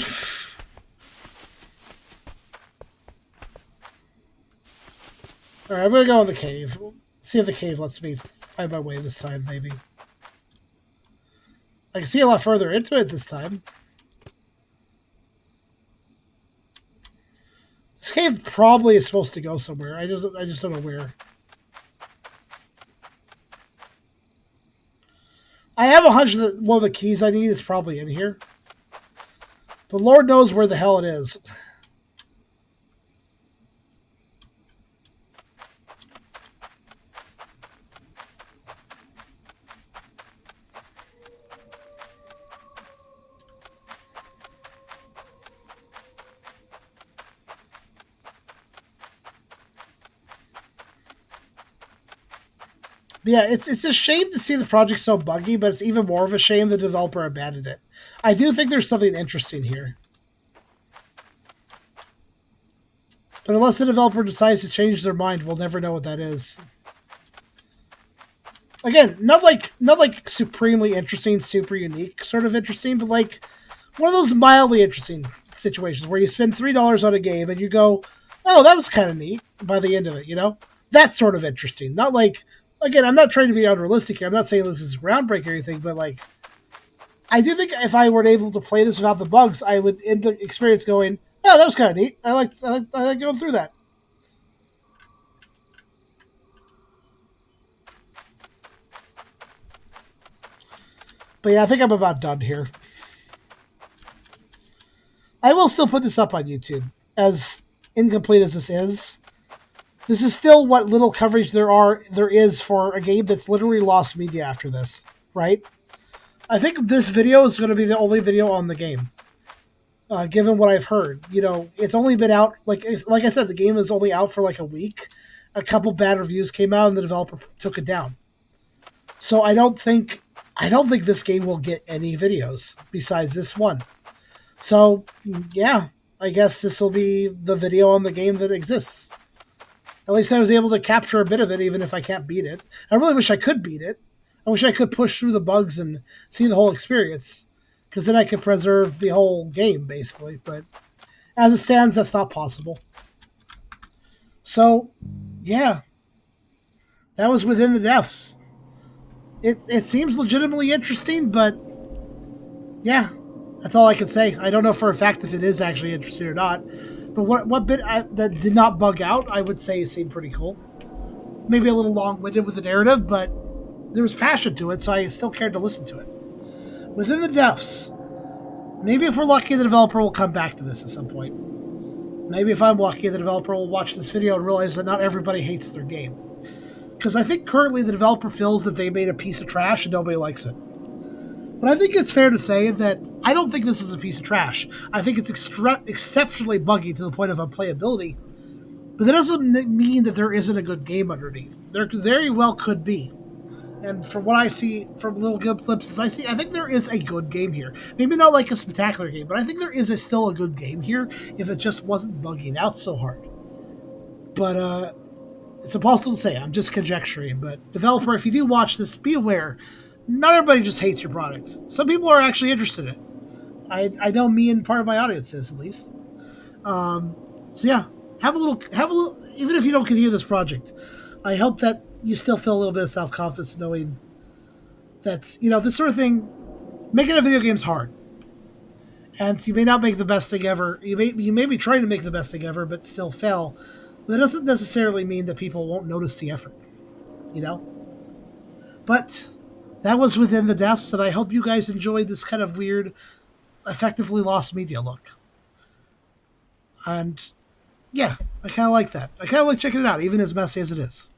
Alright, I'm gonna go in the cave. See if the cave lets me find my way this time, maybe. I can see a lot further into it this time. This cave probably is supposed to go somewhere. I just don't know where. I have a hunch that one of the keys I need is probably in here. But Lord knows where the hell it is. But yeah, it's a shame to see the project so buggy, but it's even more of a shame the developer abandoned it. I do think there's something interesting here. But unless the developer decides to change their mind, we'll never know what that is. Again, not like supremely interesting, super unique sort of interesting, but like one of those mildly interesting situations where you spend $3 on a game and you go, "Oh, that was kind of neat" by the end of it, you know? That's sort of interesting. Not like, again, I'm not trying to be unrealistic here. I'm not saying this is groundbreaking or anything, but like, I do think if I were able to play this without the bugs, I would end the experience going, "Oh, that was kind of neat. I like going through that." But yeah, I think I'm about done here. I will still put this up on YouTube, as incomplete as this is. This is still what little coverage there is for a game that's literally lost media after this, right? I think this video is going to be the only video on the game, given what I've heard. You know, it's only been out like I said, the game is only out for like a week. A couple bad reviews came out, and the developer took it down. So I don't think this game will get any videos besides this one. So yeah, I guess this will be the video on the game that exists. At least I was able to capture a bit of it, even if I can't beat it. I really wish I could beat it. I wish I could push through the bugs and see the whole experience, because then I could preserve the whole game, basically. But as it stands, that's not possible. So, yeah, that was Within the Depths. It seems legitimately interesting, but yeah, that's all I can say. I don't know for a fact if it is actually interesting or not. But what bit that did not bug out, I would say it seemed pretty cool. Maybe a little long-winded with the narrative, but there was passion to it, so I still cared to listen to it. Within the Depths. Maybe if we're lucky, the developer will come back to this at some point. Maybe if I'm lucky, the developer will watch this video and realize that not everybody hates their game. Because I think currently the developer feels that they made a piece of trash and nobody likes it. But I think it's fair to say that I don't think this is a piece of trash. I think it's exceptionally buggy to the point of unplayability. But that doesn't mean that there isn't a good game underneath. There very well could be. And from what I see, from little glimpses I see, I think there is a good game here. Maybe not like a spectacular game, but I think there is still a good game here if it just wasn't bugging out so hard. But it's impossible to say. I'm just conjecturing. But developer, if you do watch this, be aware. Not everybody just hates your products. Some people are actually interested in it. I know me and part of my audience is, at least. So yeah, have a little. Even if you don't continue this project, I hope that you still feel a little bit of self-confidence knowing that, you know, this sort of thing, making a video game is hard. And you may not make the best thing ever. You may be trying to make the best thing ever, but still fail. But that doesn't necessarily mean that people won't notice the effort, you know? But that was within the depths, and I hope you guys enjoyed this kind of weird, effectively lost media look. And yeah, I kind of like that. I kind of like checking it out, even as messy as it is.